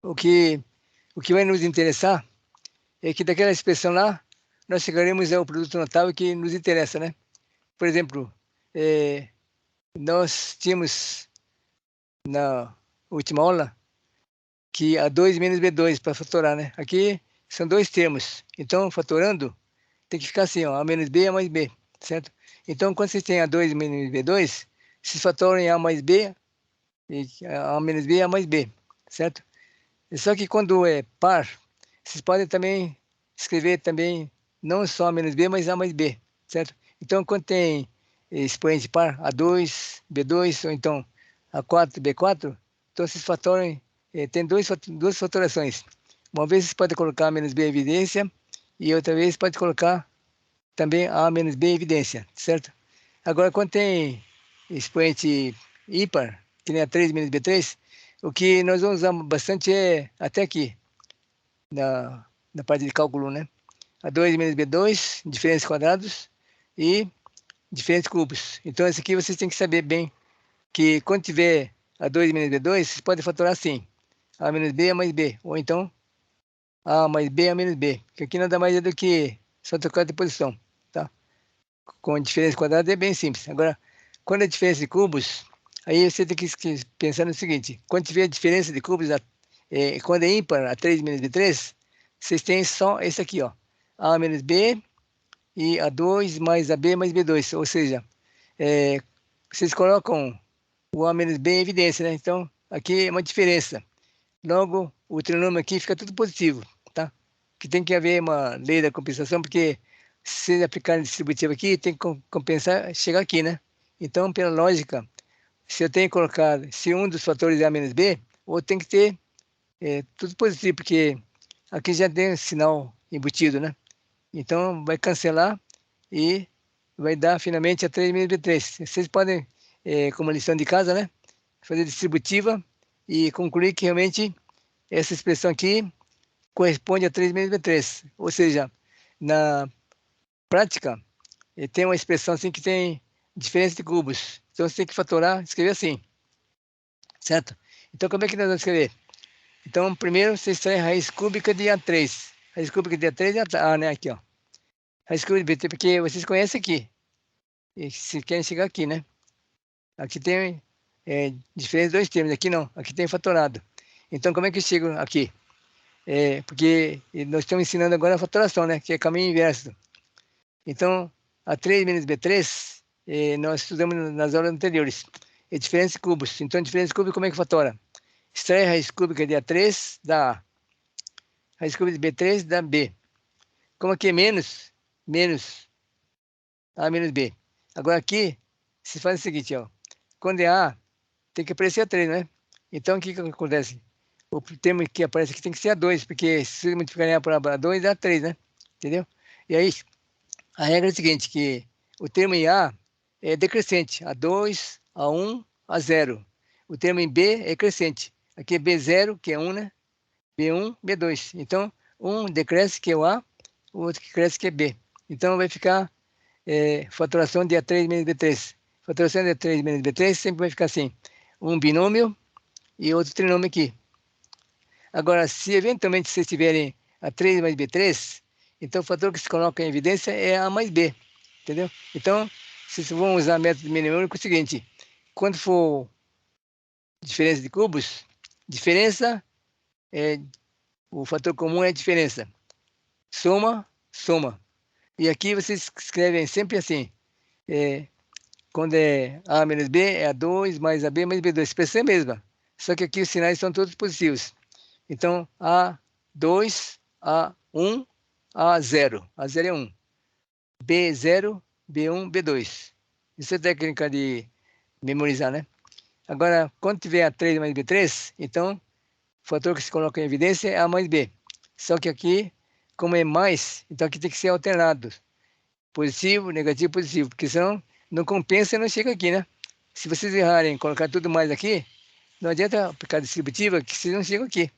o que, o que vai nos interessar é que daquela expressão lá, nós chegaremos ao produto notável que nos interessa, né? Por exemplo, nós tínhamos na última aula que A2 menos B2 para fatorar, né? Aqui são dois termos. Então, fatorando, tem que ficar assim, ó, A menos B, A mais B, certo? Então, quando vocês têm A2 menos B2, vocês fatoram em A mais B, e A menos B, A mais B, certo? Só que quando é par, vocês podem também escrever também não só A menos B, mas A mais B, certo? Então, quando tem expoente par, A2, B2, ou então A4, B4, então vocês fatoram, tem duas fatorações. Uma vez vocês podem colocar A menos B em evidência, e outra vez pode colocar também A menos B em evidência, certo? Agora, quando tem expoente ímpar, que nem A3 menos B3, o que nós vamos usar bastante é até aqui, na parte de cálculo, né? A2 menos B2, diferentes quadrados e diferentes cubos. Então, esse aqui vocês têm que saber bem que quando tiver A2 menos B2, vocês podem fatorar assim, A menos B, A mais B, ou então A mais B, A menos B, que aqui nada mais é do que só trocar de posição, tá? Com diferença quadrada é bem simples. Agora, quando é diferença de cubos, aí você tem que pensar no seguinte, quando tiver diferença de cubos, quando é ímpar, A3 menos B3, vocês têm só esse aqui, ó, A menos B e A2 mais AB mais B2, ou seja, é, vocês colocam o A menos B em evidência, né? Então, aqui é uma diferença. Logo, o trinômio aqui fica tudo positivo, tá? Que tem que haver uma lei da compensação, porque se aplicar distributivo aqui, tem que compensar, chegar aqui, né? Então, pela lógica, se eu tenho que colocar, se um dos fatores é A menos B, ou tem que ter tudo positivo, porque aqui já tem um sinal embutido, né? Então, vai cancelar e vai dar finalmente a 3 menos B3. Vocês podem, como lição de casa, né? Fazer distributiva e concluir que realmente essa expressão aqui corresponde a 3 menos B3. Ou seja, na prática, tem uma expressão assim que tem diferença de cubos. Então você tem que fatorar, escrever assim, certo? Então como é que nós vamos escrever? Então primeiro você extrai a raiz cúbica de A3. Raiz cúbica de A3 é A, né? Aqui, ó. Raiz cúbica de B3, porque vocês conhecem aqui. E se querem chegar aqui, né? Aqui tem diferença de dois termos. Aqui não. Aqui tem fatorado. Então como é que eu chego aqui? Porque nós estamos ensinando agora a fatoração, né? Que é caminho inverso. Então, A3 menos B3, nós estudamos nas aulas anteriores. É diferença de cubos. Então, diferença de cubos, como é que fatora? Extrai a raiz cúbica de A3 da A. Raiz cúbica de B3 da B. Como aqui é menos, menos A menos B. Agora aqui, se faz o seguinte, ó. Quando é A, tem que aparecer A3, né? Então, o que acontece? O termo que aparece aqui tem que ser A2, porque se multiplicar por A2, dá A3, né? Entendeu? E aí, a regra é a seguinte, que o termo em A é decrescente, A2, A1, A0. O termo em B é crescente. Aqui é B0, que é 1, né? B1, B2. Então, um decresce, que é o A, o outro que cresce, que é B. Então, vai ficar fatoração de A3 menos B3. Fatoração de A3 menos B3 sempre vai ficar assim, um binômio e outro trinômio aqui. Agora, se eventualmente vocês tiverem A3 mais B3, então o fator que se coloca em evidência é A mais B, entendeu? Então, vocês vão usar método mnemônico é o seguinte, quando for diferença de cubos, diferença, o fator comum é a diferença. Soma, soma. E aqui vocês escrevem sempre assim, quando é A menos B, é A2 mais AB mais B2, expressão é a mesma, só que aqui os sinais são todos positivos. Então, A2, A1, A0. A0 é 1. B0, B1, B2. Isso é técnica de memorizar, né? Agora, quando tiver A3 mais B3, então, o fator que se coloca em evidência é A mais B. Só que aqui, como é mais, então aqui tem que ser alternado. Positivo, negativo, positivo. Porque senão, não compensa e não chega aqui, né? Se vocês errarem colocar tudo mais aqui, não adianta aplicar distributiva, que vocês não chegam aqui.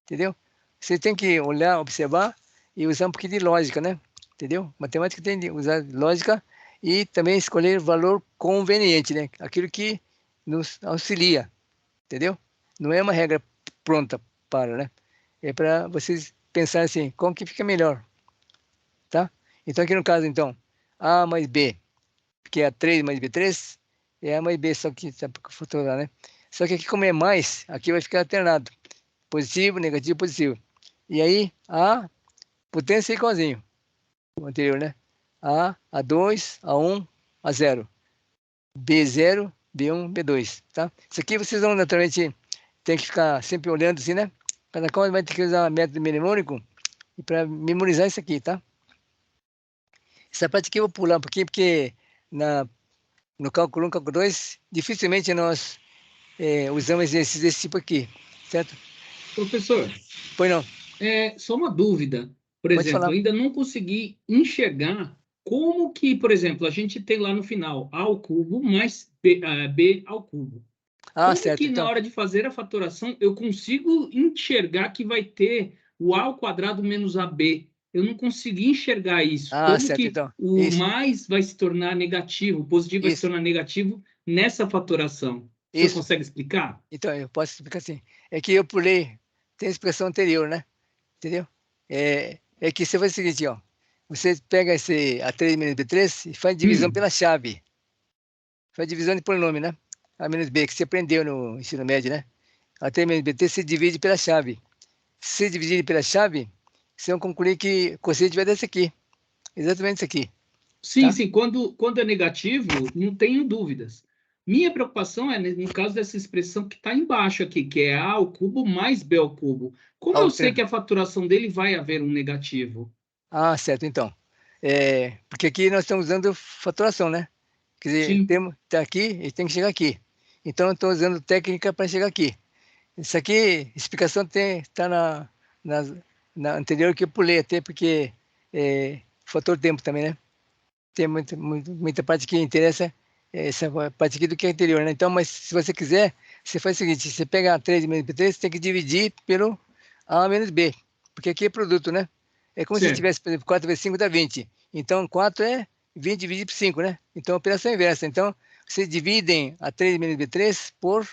Entendeu? Você tem que olhar, observar e usar um pouquinho de lógica, né? Entendeu? Matemática tem que usar lógica e também escolher o valor conveniente, né? Aquilo que nos auxilia, entendeu? Não é uma regra pronta, para, né? É para vocês pensarem assim, como que fica melhor, tá? Então, aqui no caso, então, A mais B, que é a 3 mais B3, é A mais B, só que tá para fatorar, né? Só que aqui, como é mais, aqui vai ficar alternado. Positivo, negativo, positivo. E aí, A potência é igualzinho o anterior, né? A2, A1, A0. B0, B1, B2, tá? Isso aqui vocês vão naturalmente ter que ficar sempre olhando assim, né? Cada qual vai ter que usar método mnemônico para memorizar isso aqui, tá? Essa parte aqui eu vou pular um pouquinho, porque no cálculo 1, cálculo 2, dificilmente nós usamos exercícios desse tipo aqui, certo? Professor, Pois não, só uma dúvida. Por pode exemplo, falar. ainda não consegui enxergar como que, por exemplo, a gente tem lá no final A ao cubo mais B ao cubo. Ah, Como certo, que na então. hora de fazer a fatoração eu consigo enxergar que vai ter o A ao quadrado menos AB? Eu não consegui enxergar isso. Ah, Como certo, que então. o Isso, mais vai se tornar negativo, o positivo vai se isso, tornar negativo nessa fatoração? O senhor isso. consegue explicar? Então, eu posso explicar assim. É que eu pulei, tem a expressão anterior, né? Entendeu? É que você faz o seguinte, ó. Você pega esse A3 menos B3 e faz divisão Hum, pela chave. Faz divisão de polinômio, né? A menos B, que você aprendeu no ensino médio, né? A3 menos B3 se divide pela chave. Se dividir pela chave, você vai concluir que o quociente vai dar esse aqui. Exatamente isso aqui, sim, tá? sim. Quando é negativo, não tenho dúvidas. Minha preocupação é no caso dessa expressão que está embaixo aqui, que é A ao cubo mais B ao cubo. Como eu sei Outra. que a faturação dele vai haver um negativo? Ah, certo, então. Porque aqui nós estamos usando fatoração, né? Quer dizer, Sim. tá aqui e tem que chegar aqui. Então, eu estou usando técnica para chegar aqui. Isso aqui, explicação está na, na anterior que eu pulei até, porque fator tempo também, né? Tem muita parte que interessa, essa parte aqui do que é anterior, né? Então, mas se você quiser, você faz o seguinte, você pega a 3 menos B3, você tem que dividir pelo A menos B, porque aqui é produto, né? É como se Certo. tivesse, por exemplo, 4 vezes 5 dá 20. Então, 4 é 20 dividido por 5, né? Então, a operação inversa. Então, vocês dividem a 3 menos B3 por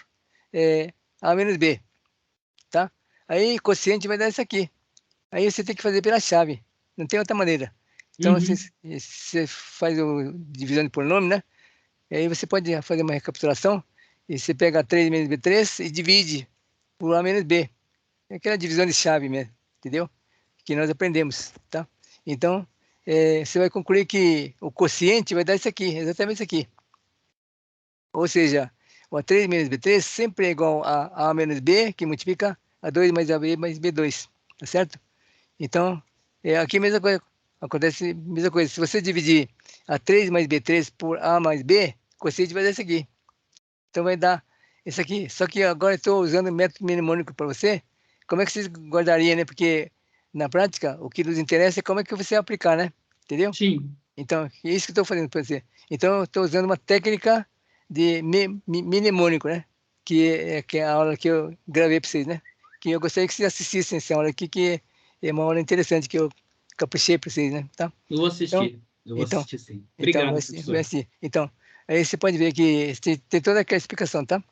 A menos B, tá? Aí, quociente vai dar isso aqui. Aí você tem que fazer pela chave. Não tem outra maneira. Então, Uhum. você faz o divisão de polinômio, né? E aí você pode fazer uma recapitulação. E você pega 3 menos B3 e divide por A menos B. É aquela divisão de chave mesmo, entendeu? Que nós aprendemos, tá? Então, você vai concluir que o quociente vai dar isso aqui, exatamente isso aqui. Ou seja, o A3 menos B3 sempre é igual a A menos B, que multiplica A2 mais AB mais B2, tá certo? Então, aqui a mesma coisa, acontece a mesma coisa. Se você dividir A3 mais B3 por A mais B, o quociente vai dar isso aqui. Então vai dar isso aqui. Só que agora eu estou usando o método mnemônico para você. Como é que vocês guardariam, né? Porque na prática, o que nos interessa é como é que você vai aplicar, né? Entendeu? Sim. Então, é isso que eu estou fazendo para você. Então, eu estou usando uma técnica de mnemônico, né? Que é a aula que eu gravei para vocês, né? Que eu gostaria que vocês assistissem essa aula aqui, que é uma aula interessante que eu caprichei para vocês, né? Tá? Eu vou Então, assistir. Eu vou então, assistir sim. então, Obrigado, vai professor. assim. Então, aí você pode ver que tem toda aquela explicação, tá?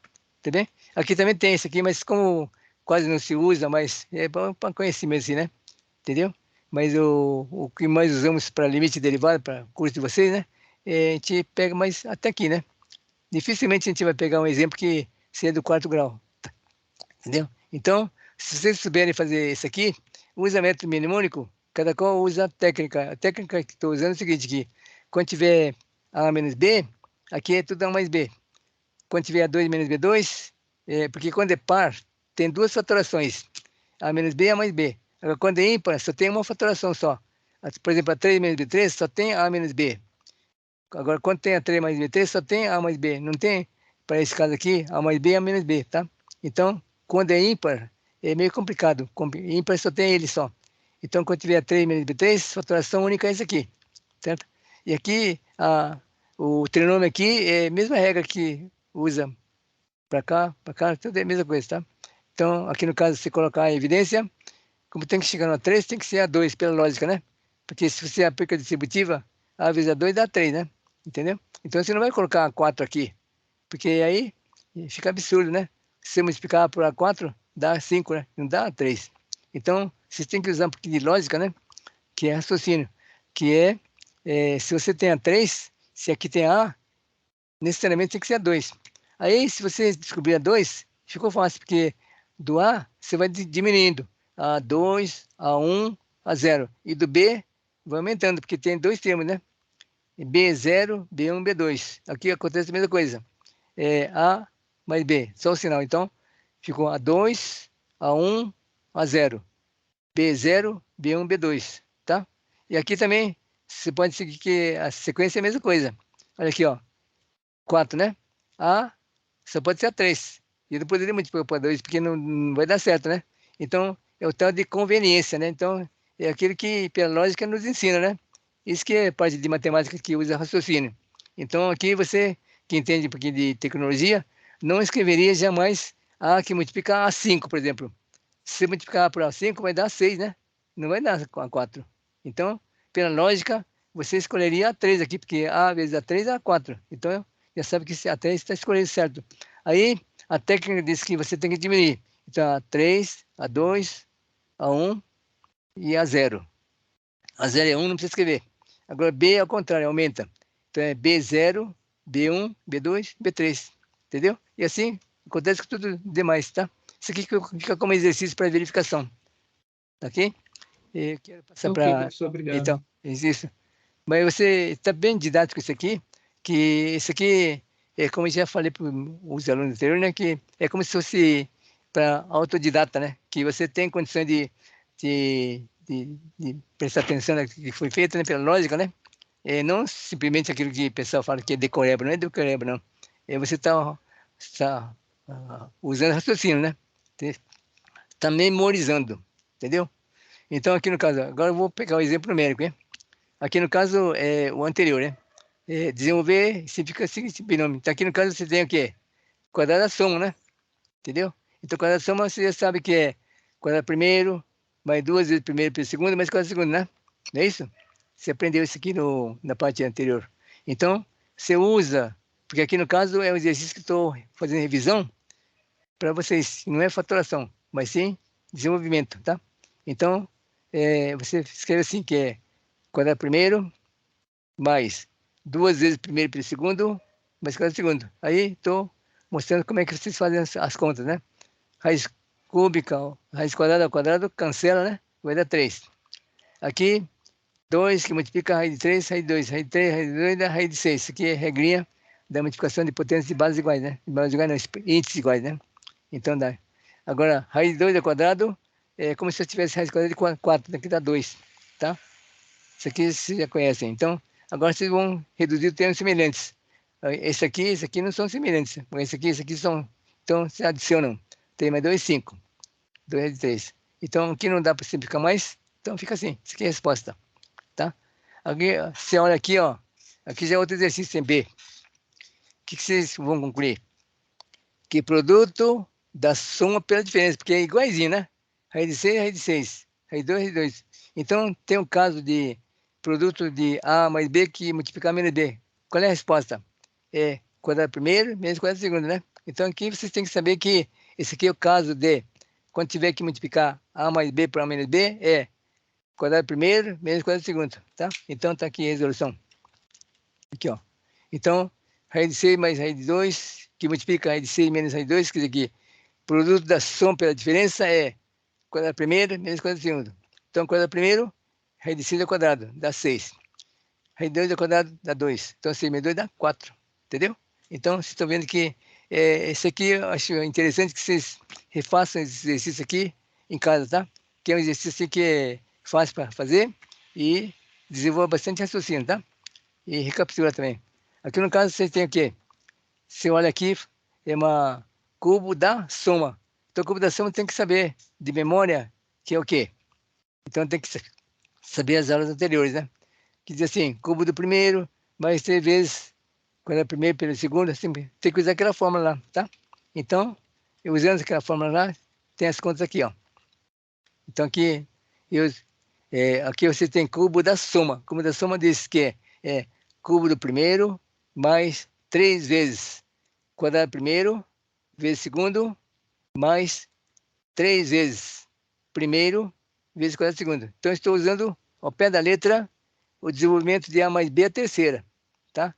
Tá bem? Aqui também tem isso aqui, mas como quase não se usa, mas é bom para conhecimento, assim, né? Entendeu? Mas o que mais usamos para limite derivado, para curso de vocês, né? A gente pega mais até aqui, né? Dificilmente a gente vai pegar um exemplo que seja do quarto grau, entendeu? Então, se vocês souberem fazer isso aqui, usa método mnemônico, cada qual usa a técnica. A técnica que estou usando é o seguinte, que quando tiver A menos B, aqui é tudo A mais B. Quando tiver A2 menos B2, porque quando é par, tem duas fatorações, A menos B e A mais B. Agora, quando é ímpar, só tem uma fatoração só. Por exemplo, A3 menos B3 só tem A menos B. Agora, quando tem A3 mais B3, só tem A mais B. Não tem, para esse caso aqui, A mais B e A menos B, tá? Então, quando é ímpar, é meio complicado. Ímpar só tem ele só. Então, quando tiver A3 menos B3, fatoração única é esse aqui, certo? E aqui, o trinômio aqui é a mesma regra que usa para cá, tudo é a mesma coisa, tá? Então, aqui no caso, se colocar a evidência, como tem que chegar no A3, tem que ser A2, pela lógica, né? Porque se você aplica a distributiva, A vezes A2 dá 3, né? Entendeu? Então, você não vai colocar A4 aqui, porque aí fica absurdo, né? Se você multiplicar por A4, dá 5, né? Não dá 3. Então, vocês têm que usar um pouquinho de lógica, né? Que é raciocínio. Que se você tem a 3, se aqui tem A, necessariamente tem que ser a 2. Aí, se você descobrir a 2, ficou fácil, porque do A, você vai diminuindo. A 2, a 1, a 0. E do B, vai aumentando, porque tem dois termos, né? B0, B1, B2. Aqui acontece a mesma coisa. A mais B, só o sinal. Então, ficou A2, A1, A0. B0, B1, B2, tá? E aqui também, você pode seguir que a sequência é a mesma coisa. Olha aqui, ó. 4, né? A só pode ser a 3. E eu não poderia multiplicar por 2, porque não vai dar certo, né? Então, é o tal de conveniência, né? Então, é aquilo que, pela lógica, nos ensina, né? Isso que é parte de matemática que usa raciocínio. Então, aqui você, que entende um pouquinho de tecnologia, não escreveria jamais A que multiplica A5, por exemplo. Se multiplicar por A5, vai dar 6, né? Não vai dar A4. Então, pela lógica, você escolheria A3 aqui, porque A vezes A3 é A4. Então, já sabe que A3 está escolhendo certo. Aí, a técnica diz que você tem que diminuir. Então, A3, A2, A1 e A0. A0 é 1, não precisa escrever. Agora, B é ao contrário, aumenta. Então, é B0, B1, B2, B3. Entendeu? E assim, acontece com tudo demais, tá? Isso aqui fica como exercício para verificação. Tá ok? E quero passar Ok, para... professor, obrigado. Então, isso. Mas você está bem didático isso aqui, que isso aqui é como eu já falei para os alunos anteriores, né? Que é como se fosse para autodidata, né? Que você tem condições de prestar atenção no que foi feito, né? Pela lógica, né? Não simplesmente aquilo que o pessoal fala que é decoreba, não é decoreba, não. Você está usando raciocínio, né? Está memorizando, entendeu? Então, aqui no caso, agora eu vou pegar o exemplo numérico, hein? Aqui no caso, é o anterior, né? Desenvolver significa seguinte binômio. Então, aqui no caso, você tem o quê? Quadrado da soma, né? Entendeu? Então, quadrado da soma, você já sabe que é quadrado primeiro, mais duas vezes primeiro pelo segundo, mais quadrado segundo, né? Não é isso? Você aprendeu isso aqui na parte anterior. Então, você usa, porque aqui no caso é um exercício que estou fazendo revisão para vocês. Não é fatoração, mas sim desenvolvimento, tá? Então, você escreve assim, que é quadrado primeiro, mais duas vezes primeiro pelo segundo, mais quadrado segundo. Aí estou mostrando como é que vocês fazem as contas, né? Raiz cúbica, ó, raiz quadrada ao quadrado, cancela, né? Vai dar 3. Aqui, 2 que multiplica a raiz de 3, raiz de 2, raiz de 3, raiz de 2, dá raiz de 6. Isso aqui é regrinha da multiplicação de potências de bases iguais, né? De bases iguais não, índices iguais, né? Então dá. Agora, raiz de 2 ao quadrado é como se eu tivesse raiz quadrada de 4, daqui dá 2, tá? Isso aqui vocês já conhecem. Então, agora vocês vão reduzir os termos semelhantes. Esse aqui não são semelhantes. Esse aqui são. Então, se adicionam. 3 mais 2, 5. 2 vezes 3. Então, aqui não dá para simplificar mais. Então, fica assim. Isso aqui é a resposta. Tá? Aqui, você olha aqui, ó. Aqui já é outro exercício em B. O que vocês vão concluir? Que produto da soma pela diferença, porque é iguaizinho, né? Raiz de 6, raiz de 6. Raiz de 2, raiz de 2. Então, tem um caso de produto de A mais B que multiplicar menos B. Qual é a resposta? É quadrado primeiro menos quadrado segundo, né? Então, aqui vocês têm que saber que esse aqui é o caso de, quando tiver que multiplicar A mais B por A menos B, é quadrado primeiro menos quadrado segundo, tá? Então, tá aqui a resolução. Aqui, ó. Então, raiz de 6 mais raiz de 2, que multiplica raiz de 6 menos raiz de 2, quer dizer que produto da soma pela diferença é quadrado primeiro menos quadrado segundo. Então, quadrado primeiro, raiz de 6 ao quadrado, dá 6. Raiz de 2 ao quadrado dá 2. Então, 6 menos 2 dá 4. Entendeu? Então, vocês estão vendo que esse aqui eu acho interessante que vocês refaçam esse exercício aqui em casa, tá? Que é um exercício que é fácil para fazer e desenvolve bastante raciocínio, tá? E recapitula também. Aqui no caso, vocês têm o quê? Você olha aqui, é uma cubo da soma. Então, cubo da soma tem que saber de memória que é o quê? Então, tem que saber as aulas anteriores, né? Que diz assim, cubo do primeiro, mais 3 vezes, quando é o primeiro pelo segundo, assim, tem que usar aquela fórmula lá, tá? Então, eu usando aquela fórmula lá, tem as contas aqui, ó. Então, aqui você tem cubo da soma. Cubo da soma diz que é cubo do primeiro, mais 3 vezes quadrado primeiro, vezes segundo, mais 3 vezes primeiro, vezes quadrado segundo. Então, estou usando ao pé da letra o desenvolvimento de A mais B a terceira, tá?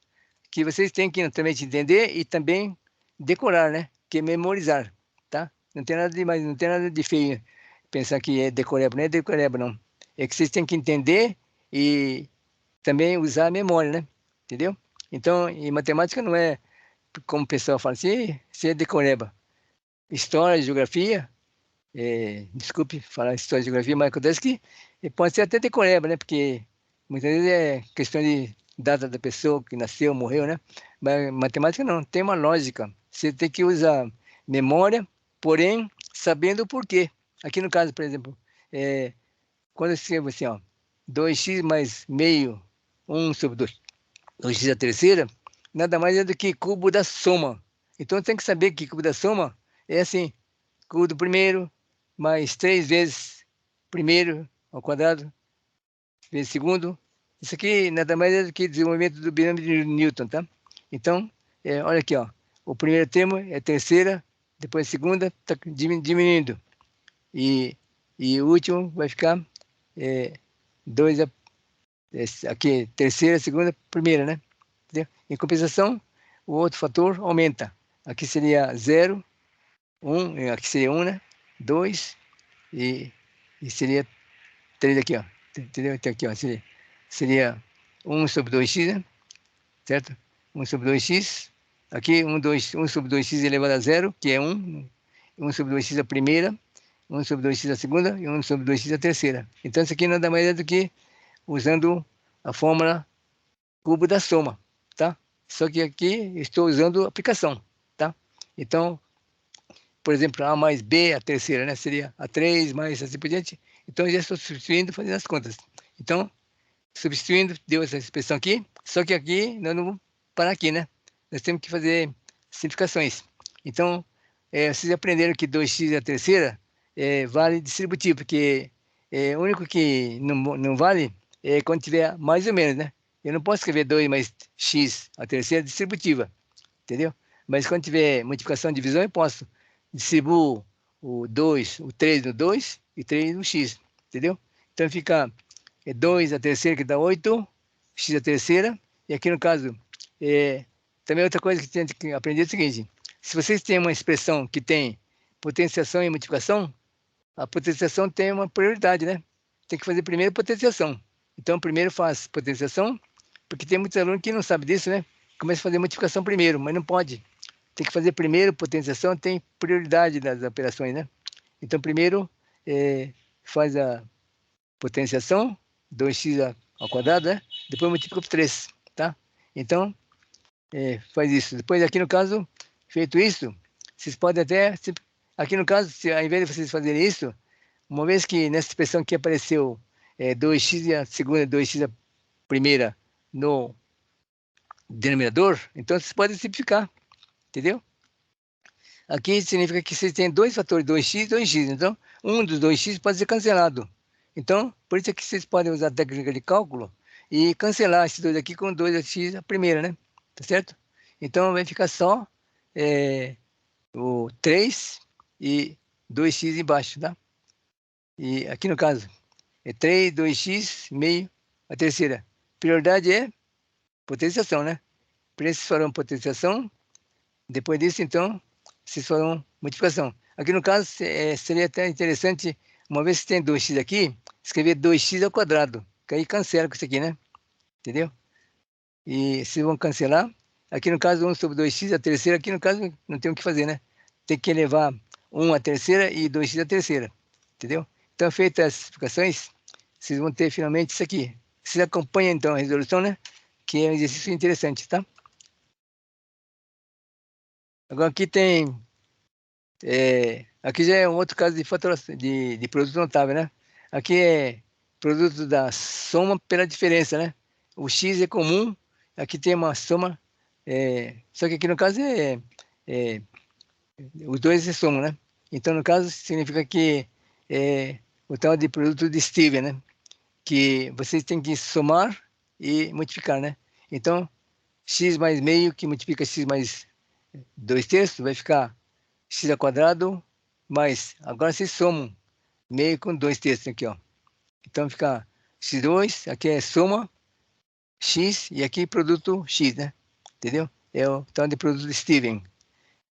Que vocês têm que também entender e também decorar, né? Que é memorizar, tá? Não tem nada de mais, não tem nada de feio pensar que é decoreba, não é decoreba, não. É que vocês têm que entender e também usar a memória, né? Entendeu? Então, em matemática não é como o pessoal fala assim, se é decoreba. História, geografia, desculpe falar história e geografia, mas acontece que pode ser até decoreba, né? Porque muitas vezes é questão de data da pessoa que nasceu, morreu, né? Mas matemática não, tem uma lógica. Você tem que usar memória, porém sabendo o porquê. Aqui no caso, por exemplo, quando eu escrevo assim, ó, 2x mais meio, 1 sobre 2x a terceira, nada mais é do que cubo da soma. Então tem que saber que cubo da soma é assim, cubo do primeiro, mais 3 vezes primeiro ao quadrado, vezes segundo. Isso aqui nada mais é do que desenvolvimento do binômio de Newton, tá? Então, olha aqui, ó. O primeiro termo é terceira, depois segunda, está diminuindo. E o último vai ficar 2, aqui, terceira, segunda, primeira, né? Entendeu? Em compensação, o outro fator aumenta. Aqui seria 0, 1, aqui seria 1, né? 2, e seria 3 aqui, ó. Entendeu? Então aqui, ó, seria 1 sobre 2x, né? Certo? 1 sobre 2x. Aqui, 1 sobre 2x elevado a 0, que é 1. 1 sobre 2x a primeira, 1 sobre 2x a segunda e 1 sobre 2x a terceira. Então, isso aqui nada mais é do que usando a fórmula cubo da soma, tá? Só que aqui estou usando aplicação, tá? Então, por exemplo, A mais B, a terceira, né? Seria A3 mais assim por diante. Então, já estou substituindo, fazendo as contas. Então, substituindo, deu essa expressão aqui, só que aqui nós não vamos parar aqui, né? Nós temos que fazer simplificações. Então, vocês aprenderam que 2x a terceira vale distributivo, porque o único que não vale é quando tiver mais ou menos, né? Eu não posso escrever 2 mais x a terceira distributiva, entendeu? Mas quando tiver multiplicação e divisão, eu posso. Distribuo o 2, o 3 no 2 e 3 no x, entendeu? Então fica 2 a terceira que dá 8, x a terceira, e aqui no caso, também outra coisa que tem que aprender é o seguinte, se vocês têm uma expressão que tem potenciação e multiplicação, a potenciação tem uma prioridade, né? Tem que fazer primeiro potenciação. Então, primeiro faz potenciação, porque tem muitos alunos que não sabem disso, né? Começa a fazer multiplicação primeiro, mas não pode. Tem que fazer primeiro potenciação, tem prioridade das operações, né? Então, primeiro faz a potenciação, 2x ao quadrado, né? Depois multiplica por 3, tá? Então, faz isso. Depois, aqui no caso, feito isso, vocês podem até, aqui no caso, se, ao invés de vocês fazerem isso, uma vez que nessa expressão aqui apareceu 2x a segunda, 2x a primeira no denominador, então vocês podem simplificar, entendeu? Aqui significa que vocês têm dois fatores, 2x e 2x. Então, um dos 2x pode ser cancelado. Então, por isso é que vocês podem usar a técnica de cálculo e cancelar esses dois aqui com 2x a primeira, né? Tá certo? Então, vai ficar só o 3 e 2x embaixo, tá? E aqui no caso, é 3, 2x, meio, a terceira. Prioridade é potenciação, né? Primeiro vocês farão potenciação, depois disso, então, vocês farão multiplicação. Aqui no caso, seria até interessante, uma vez que tem 2x aqui, escrever 2x ao quadrado, que aí cancela com isso aqui, né? Entendeu? E vocês vão cancelar. Aqui no caso, 1 sobre 2x, a terceira, aqui no caso, não tem o que fazer, né? Tem que elevar 1 à terceira e 2x à terceira, entendeu? Então, feitas as explicações, vocês vão ter finalmente isso aqui. Vocês acompanham, então, a resolução, né? Que é um exercício interessante, tá? Agora, aqui tem... aqui já é um outro caso de faturação, de produto notável, né? Aqui é produto da soma pela diferença, né? O x é comum, aqui tem uma soma, só que aqui no caso os dois se somam, né? Então, no caso, significa que o tal de produto de Stevia, né? Que vocês têm que somar e multiplicar, né? Então, x mais meio, que multiplica x mais 2 terços, vai ficar x ao quadrado mais. Agora vocês somam meio com 2/3 aqui, ó. Então fica x2, aqui é soma x e aqui produto x, né? Entendeu? É o tal de produto de Steven,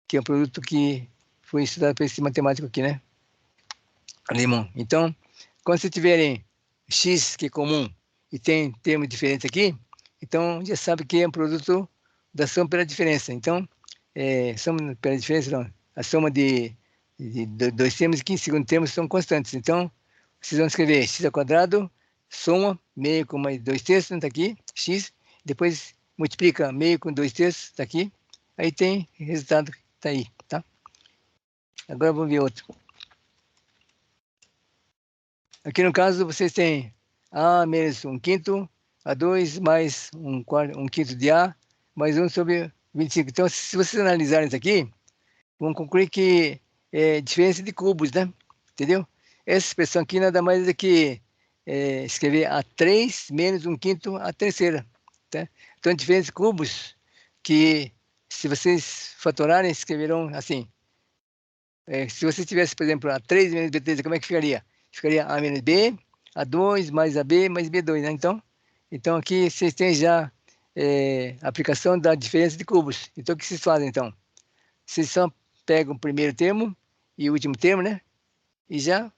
que é um produto que foi estudado por esse matemático aqui, né? Alemão. Então, quando vocês tiverem x que é comum e tem termos diferentes aqui, então já sabe que é um produto da soma pela diferença. Então, soma pela diferença, não. A soma de dois termos aqui, segundo termo, são constantes. Então, vocês vão escrever x ao quadrado, soma meio com mais 2/3, está aqui, x, depois multiplica meio com 2/3, está aqui, aí tem resultado que está aí, tá? Agora vamos ver outro. Aqui no caso, vocês têm A menos 1/5, A2 mais 1/5 de A, mais 1 sobre 25. Então, se vocês analisarem isso aqui, vão concluir que é diferença de cubos, né? Entendeu? Essa expressão aqui nada mais é que escrever A3 menos 1/5 a terceira. Tá? Então, diferença de cubos que, se vocês fatorarem, escreverão assim. Se você tivesse, por exemplo, A3 menos B3, como é que ficaria? Ficaria A menos B, A2 mais AB mais B2, né? Então aqui vocês têm já a aplicação da diferença de cubos. Então, o que vocês fazem, então? Vocês só pegam o primeiro termo e o último termo, né? E já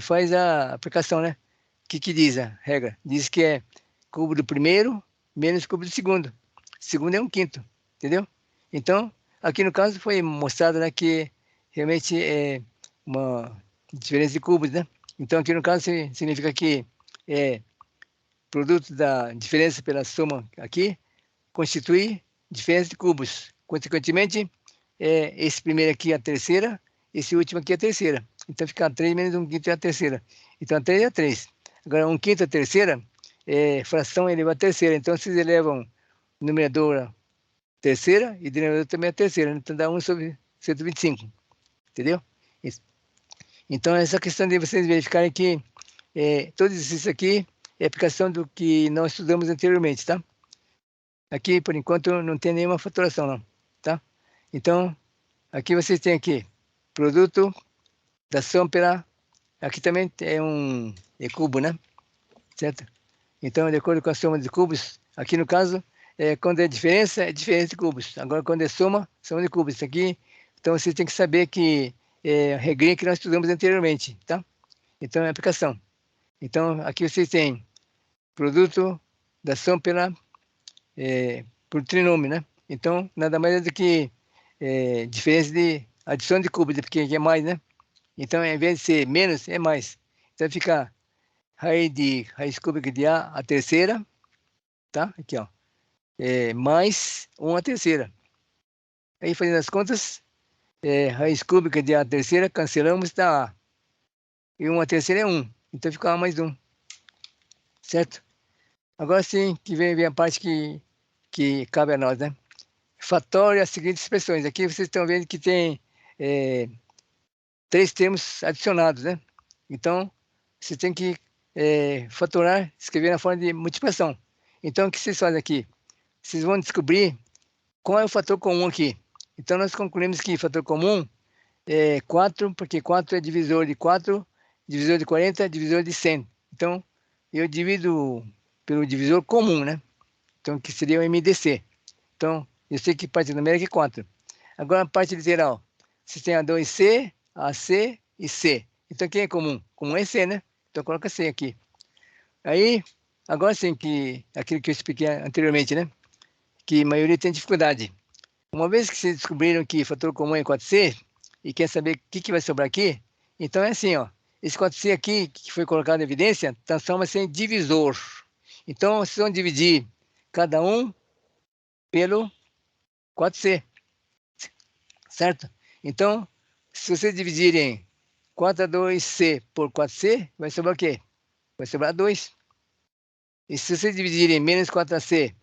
faz a aplicação, né? O que diz a regra? Diz que é cubo do primeiro menos cubo do segundo. O segundo é 1/5, entendeu? Então, aqui no caso foi mostrado, né, que realmente é uma diferença de cubos, né? Então, aqui no caso significa que produto da diferença pela soma aqui constitui diferença de cubos. Consequentemente, esse primeiro aqui é a terceira, esse último aqui é a terceira. Então, fica 3 menos 1/5 é a terceira. Então, 3 é 3. Agora, 1/5 a terceira é fração elevada à terceira. Então, vocês elevam numerador a terceira e denominador também a terceira. Então, dá 1 sobre 125. Entendeu? Isso. Então, essa questão de vocês verificarem que todo isso aqui é aplicação do que nós estudamos anteriormente, tá? Aqui, por enquanto, não tem nenhuma faturação, não, tá? Então, aqui vocês têm aqui, produto da soma pela... Aqui também é cubo, né? Certo? Então, de acordo com a soma de cubos, aqui no caso, quando é diferença de cubos. Agora, quando é soma de cubos. Isso aqui, então, vocês têm que saber que a regrinha que nós estudamos anteriormente, tá? Então, é aplicação. Então, aqui vocês têm produto da soma por trinômio, né? Então, nada mais é do que diferença de adição de cubos, porque aqui é mais, né? Então, ao invés de ser menos, é mais. Então, fica raiz cúbica de A a terceira, tá? Aqui, ó. Mais 1 a terceira. Aí, fazendo as contas, raiz cúbica de A a terceira, cancelamos, dá A. E 1 a terceira é 1. Então, fica A mais 1. Certo? Agora sim, que vem a parte que cabe a nós, né? Fatório as seguintes expressões. Aqui vocês estão vendo que tem 3 termos adicionados, né? Então, você tem que fatorar, escrever na forma de multiplicação. Então, o que vocês fazem aqui? Vocês vão descobrir qual é o fator comum aqui. Então, nós concluímos que fator comum é 4, porque 4 é divisor de 4, divisor de 40, divisor de 100. Então, eu divido pelo divisor comum, né? Então, que seria o MDC. Então, eu sei que parte numérica é 4. Agora, a parte literal. Vocês têm A2C, AC e C. Então, quem é comum? Comum é C, né? Então, coloca C aqui. Aí, agora sim, aquilo que eu expliquei anteriormente, né? Que a maioria tem dificuldade. Uma vez que vocês descobriram que fator comum é 4C, e quer saber o que vai sobrar aqui, então é assim, ó. Esse 4C aqui, que foi colocado em evidência, transforma-se em divisor. Então, vocês vão dividir cada um pelo 4C, certo? Então, se vocês dividirem 4A2C por 4C, vai sobrar o quê? Vai sobrar 2. E se vocês dividirem menos 4AC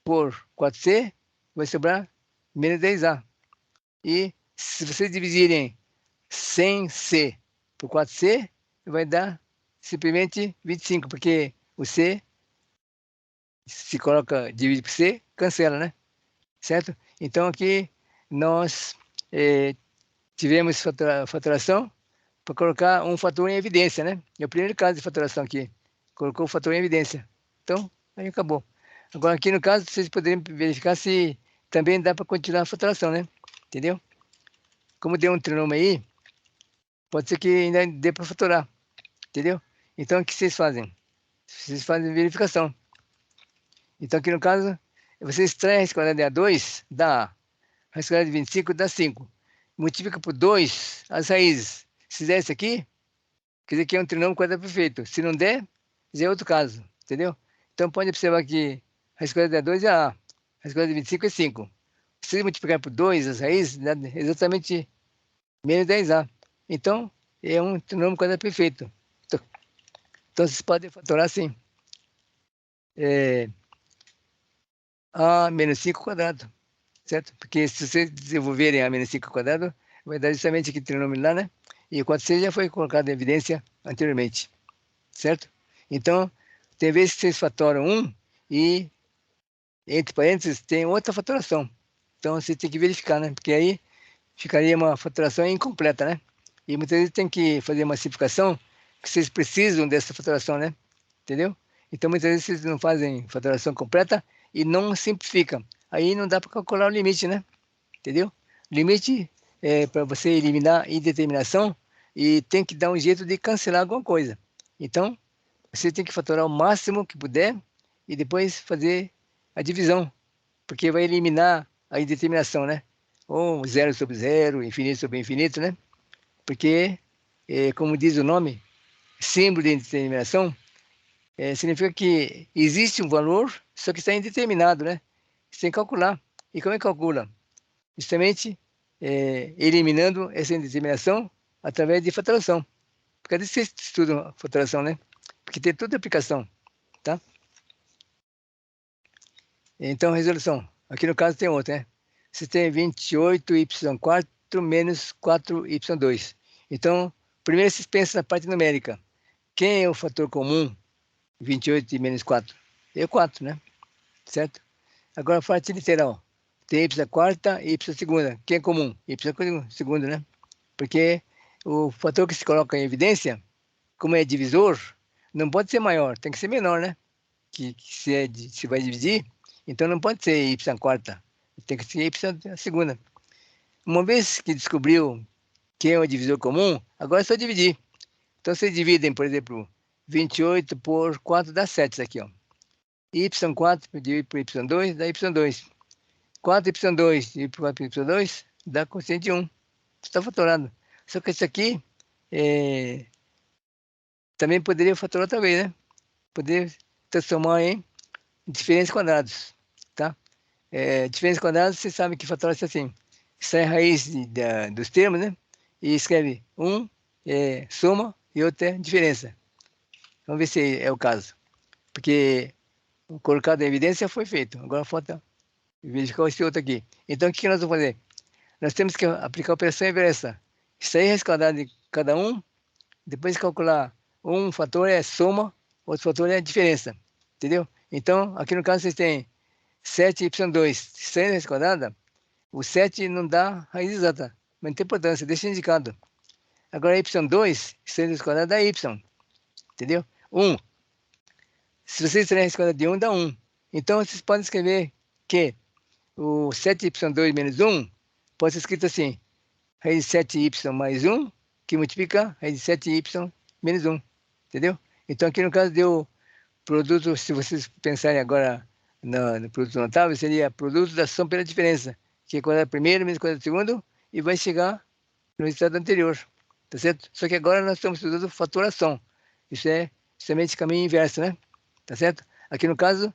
por 4C, vai sobrar menos 10A. E se vocês dividirem 100C por 4C, vai dar simplesmente 25, porque o C, se coloca, divide por C, cancela, né? Certo? Então, aqui nós tivemos fatoração para colocar um fator em evidência, né? É o primeiro caso de fatoração aqui. Colocou o fator em evidência. Então, aí acabou. Agora, aqui no caso, vocês poderiam verificar se também dá para continuar a fatoração, né? Entendeu? Como deu um trinômio aí, pode ser que ainda dê para fatorar. Entendeu? Então, o que vocês fazem? Vocês fazem verificação. Então, aqui no caso, você extrai a raiz quadrada de A2, dá A. A raiz quadrada de 25 dá 5. Multiplica por 2 as raízes. Se der isso aqui, quer dizer que é um trinômio quadrado perfeito. Se não der, já é outro caso. Entendeu? Então, pode observar que a raiz quadrada de A2 é A. A raiz quadrada de 25 é 5. Se multiplicar por 2 as raízes, dá exatamente menos 10A. Então, é um trinômio quadrado perfeito. Então, vocês podem fatorar assim. A menos 5 quadrado, certo? Porque se vocês desenvolverem A menos 5 quadrado, vai dar justamente aquele trinômio lá, né? E o 4C já foi colocado em evidência anteriormente, certo? Então, tem vezes que vocês fatoram 1 e, entre parênteses, tem outra fatoração. Então, você tem que verificar, né? Porque aí ficaria uma fatoração incompleta, né? E muitas vezes tem que fazer uma simplificação que vocês precisam dessa fatoração, né? Entendeu? Então, muitas vezes vocês não fazem fatoração completa e não simplificam. Aí não dá para calcular o limite, né? Entendeu? Limite é para você eliminar indeterminação e tem que dar um jeito de cancelar alguma coisa. Então, você tem que fatorar o máximo que puder e depois fazer a divisão, porque vai eliminar a indeterminação, né? Ou zero sobre zero, infinito sobre infinito, né? Porque, como diz o nome, símbolo de indeterminação, significa que existe um valor, só que está indeterminado, né? Sem calcular. E como é que calcula? Justamente eliminando essa indeterminação através de fatoração. Por causa disso vocês estudam fatoração, né? Porque tem toda a aplicação, tá? Então, resolução. Aqui no caso tem outra, né? Você tem 28y4 menos 4y2. Então, primeiro vocês pensam na parte numérica. Quem é o fator comum 28 e menos 4? É o 4, né? Certo? Agora a parte literal. Tem y quarta e y segunda. Quem é comum? Y segundo, né? Porque o fator que se coloca em evidência, como é divisor, não pode ser maior, tem que ser menor, né? Que se vai dividir, então não pode ser y quarta, tem que ser y segunda. Uma vez que descobriu quem é o divisor comum, agora é só dividir. Então, vocês dividem, por exemplo, 28 por 4 dá 7, isso aqui, ó. y4 dividido por y2 dá y2. 4y2 dividido por 4y2 dá quociente 1. Está fatorado. Só que isso aqui também poderia fatorar outra vez, né? Poderia transformar em diferenças quadradas, tá? Diferenças quadradas, você sabe que fatora-se assim. Sai a raiz dos termos, né? E escreve um soma e outro é diferença. Vamos ver se é o caso. Porque o colocado em evidência foi feito. Agora falta verificar esse outro aqui. Então, o que nós vamos fazer? Nós temos que aplicar a operação inversa. Extrair a raiz quadrada de cada um, depois calcular um fator é soma, outro fator é diferença. Entendeu? Então, aqui no caso, vocês têm 7y2 extraindo a raiz quadrada, o 7 não dá raiz exata, mas não tem importância, deixa indicado. Agora, y2 extraindo a raiz quadrada dá y. Entendeu? 1. Se você extrair a raiz quadrada de 1, dá 1. Então, vocês podem escrever que o 7y2 menos 1 pode ser escrito assim, raiz de 7y mais 1, que multiplica raiz de 7y menos 1. Entendeu? Então, aqui no caso deu produto, se vocês pensarem agora no produto notável, seria produto da soma pela diferença, que é quadrado primeiro menos quadrado segundo, e vai chegar no resultado anterior. Tá certo? Só que agora nós estamos estudando fatoração. Isso é justamente caminho inverso, né? Tá certo? Aqui no caso,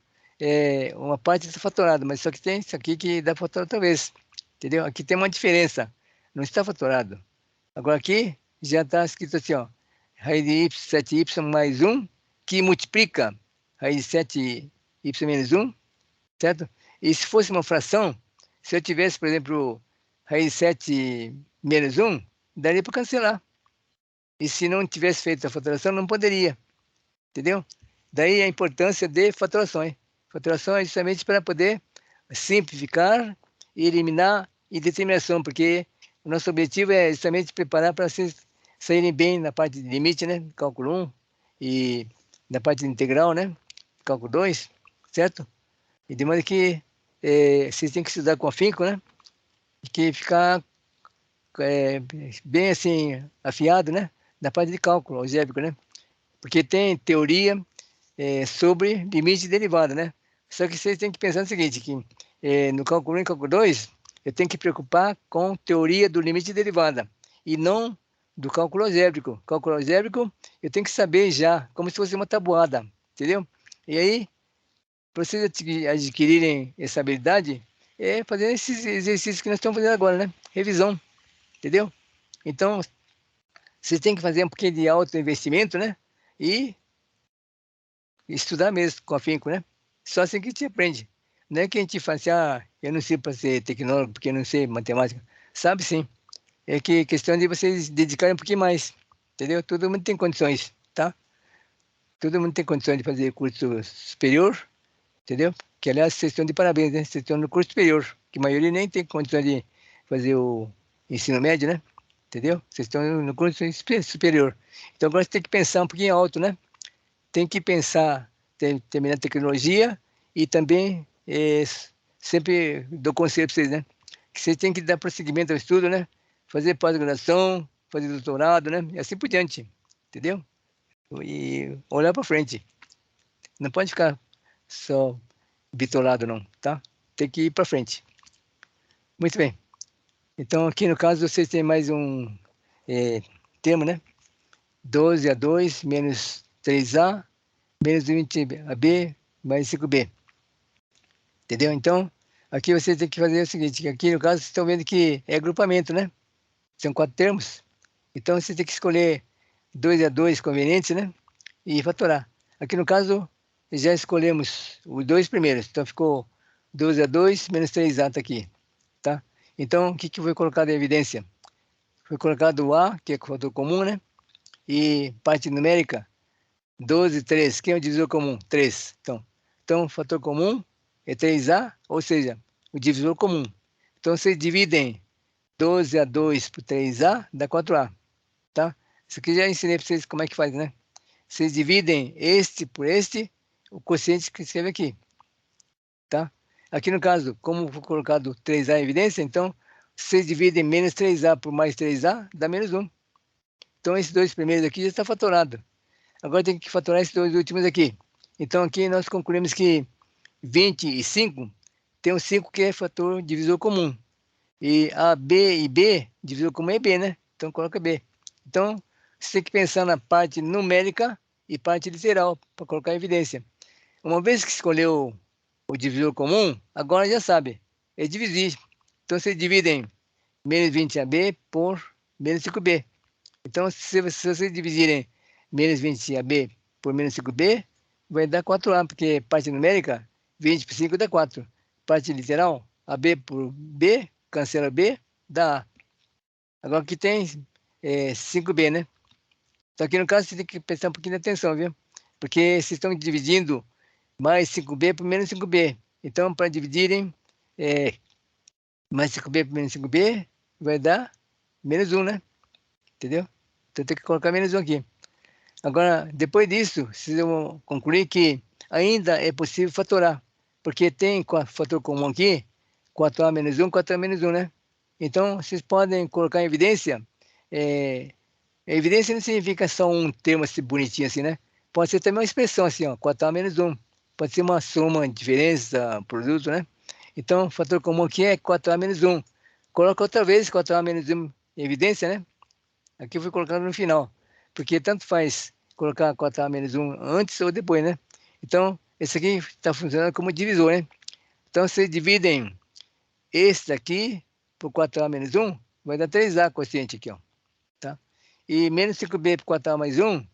uma parte está fatorada, mas só que tem isso aqui que dá para fatorar outra vez. Entendeu? Aqui tem uma diferença. Não está fatorado. Agora aqui já está escrito assim, ó. Raiz de y, 7y mais 1, que multiplica raiz de 7y menos 1, certo? E se fosse uma fração, se eu tivesse, por exemplo, raiz de 7 menos 1, daria para cancelar. E se não tivesse feito a fatoração, não poderia. Entendeu? Daí a importância de fatorações. Fatoração é justamente para poder simplificar e eliminar indeterminação, porque o nosso objetivo é justamente preparar para vocês saírem bem na parte de limite, né? Cálculo 1 e na parte de integral, né? Cálculo 2, certo? E de modo que vocês têm que estudar com afinco, né? E que ficar bem assim, afiado, né? Na parte de cálculo algébrico, né? Porque tem teoria sobre limite de derivada, né? Só que vocês têm que pensar no seguinte, que no cálculo 1 e cálculo 2, eu tenho que preocupar com teoria do limite de derivada e não do cálculo algébrico. Cálculo algébrico, eu tenho que saber já, como se fosse uma tabuada, entendeu? E aí, para vocês adquirirem essa habilidade, é fazer esses exercícios que nós estamos fazendo agora, né? Revisão, entendeu? Então, vocês têm que fazer um pouquinho de autoinvestimento, né? E estudar mesmo, com afinco, né? Só assim que a gente aprende. Não é que a gente fala assim, eu não sei para ser tecnólogo, porque eu não sei matemática. Sabe sim. É que questão de vocês dedicarem um pouquinho mais, entendeu? Todo mundo tem condições, tá? Todo mundo tem condições de fazer curso superior, entendeu? Que, aliás, vocês estão de parabéns, né? Vocês estão no curso superior, que a maioria nem tem condições de fazer o ensino médio, né? Entendeu? Vocês estão no curso superior. Então, agora você tem que pensar um pouquinho alto, né? Tem que pensar, terminar tecnologia e também sempre dou conselho para vocês, né? Que vocês têm que dar prosseguimento ao estudo, né? Fazer pós-graduação, fazer doutorado, né? E assim por diante, entendeu? E olhar para frente. Não pode ficar só bitolado, não, tá? Tem que ir para frente. Muito bem. Então, aqui no caso, vocês têm mais um termo, né? 12A2 menos 3A menos 20AB mais 5B. Entendeu? Então, aqui você tem que fazer o seguinte, aqui no caso, vocês estão vendo que é agrupamento, né? São 4 termos. Então, você tem que escolher 2A2 convenientes, né? E fatorar. Aqui no caso, já escolhemos os dois primeiros. Então, ficou 12A2 menos 3A, tá aqui. Tá? Então, o que foi colocado em evidência? Foi colocado o A, que é o fator comum, né? E parte numérica, 12, 3. Quem é o divisor comum? 3. Então, o fator comum é 3A, ou seja, o divisor comum. Então, vocês dividem 12A2 por 3A, dá 4A, tá? Isso aqui já ensinei para vocês como é que faz, né? Vocês dividem este por este, o quociente que escreve aqui, tá? Aqui no caso, como foi colocado 3A em evidência, então, vocês dividem menos 3A por mais 3A, dá menos 1. Então, esses dois primeiros aqui já está fatorado. Agora tem que fatorar esses dois últimos aqui. Então, aqui nós concluímos que 25 tem um 5 que é fator divisor comum. E A, B e B, divisor comum é B, né? Então, coloca B. Então, você tem que pensar na parte numérica e parte literal para colocar em evidência. Uma vez que escolheu o divisor comum, agora já sabe, é divisir. Então, vocês dividem menos 20AB por menos 5B. Então, se vocês dividirem menos 20AB por menos 5B, vai dar 4A, porque parte numérica, 20 por 5 dá 4. Parte literal, AB por B, cancela B, dá A. Agora aqui tem 5B, né? Então aqui no caso você tem que prestar um pouquinho de atenção, viu? Porque vocês estão dividindo mais 5B por menos 5B. Então, para dividirem mais 5B por menos 5B, vai dar menos 1, né? Entendeu? Então tem que colocar menos 1 aqui. Agora, depois disso, vocês vão concluir que ainda é possível fatorar, porque tem fator comum aqui, 4A menos 1, 4A menos 1, né? Então, vocês podem colocar em evidência, evidência não significa só um termo assim, bonitinho assim, né? Pode ser também uma expressão assim, ó, 4A menos 1. Pode ser uma soma, diferença, produto, né? Então, o fator comum aqui é 4A menos 1. Coloca outra vez 4A menos 1 em evidência, né? Aqui eu fui colocando no final, porque tanto faz colocar 4A menos 1 antes ou depois, né? Então, esse aqui está funcionando como divisor, né? Então, vocês dividem esse daqui por 4A menos 1, vai dar 3A quociente aqui, ó. Tá? E menos 5B por 4A mais 1,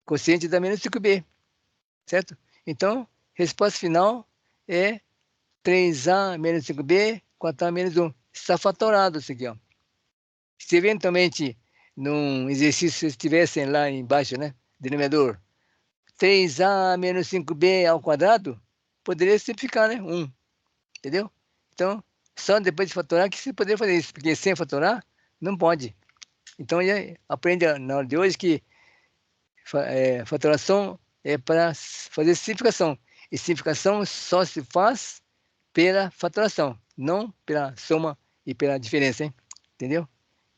quociente dá menos 5B, certo? Então, resposta final é 3A menos 5B, 4A menos 1. Está fatorado isso aqui, ó. Se eventualmente num exercício vocês tivessem lá embaixo, né, denominador, 3A menos 5B ao quadrado, poderia simplificar, né, 1, entendeu? Então, Só depois de fatorar que você poderia fazer isso, porque sem fatorar, não pode. Então, já aprende na hora de hoje que fatoração é para fazer simplificação. E simplificação só se faz pela fatoração, não pela soma e pela diferença, hein? Entendeu?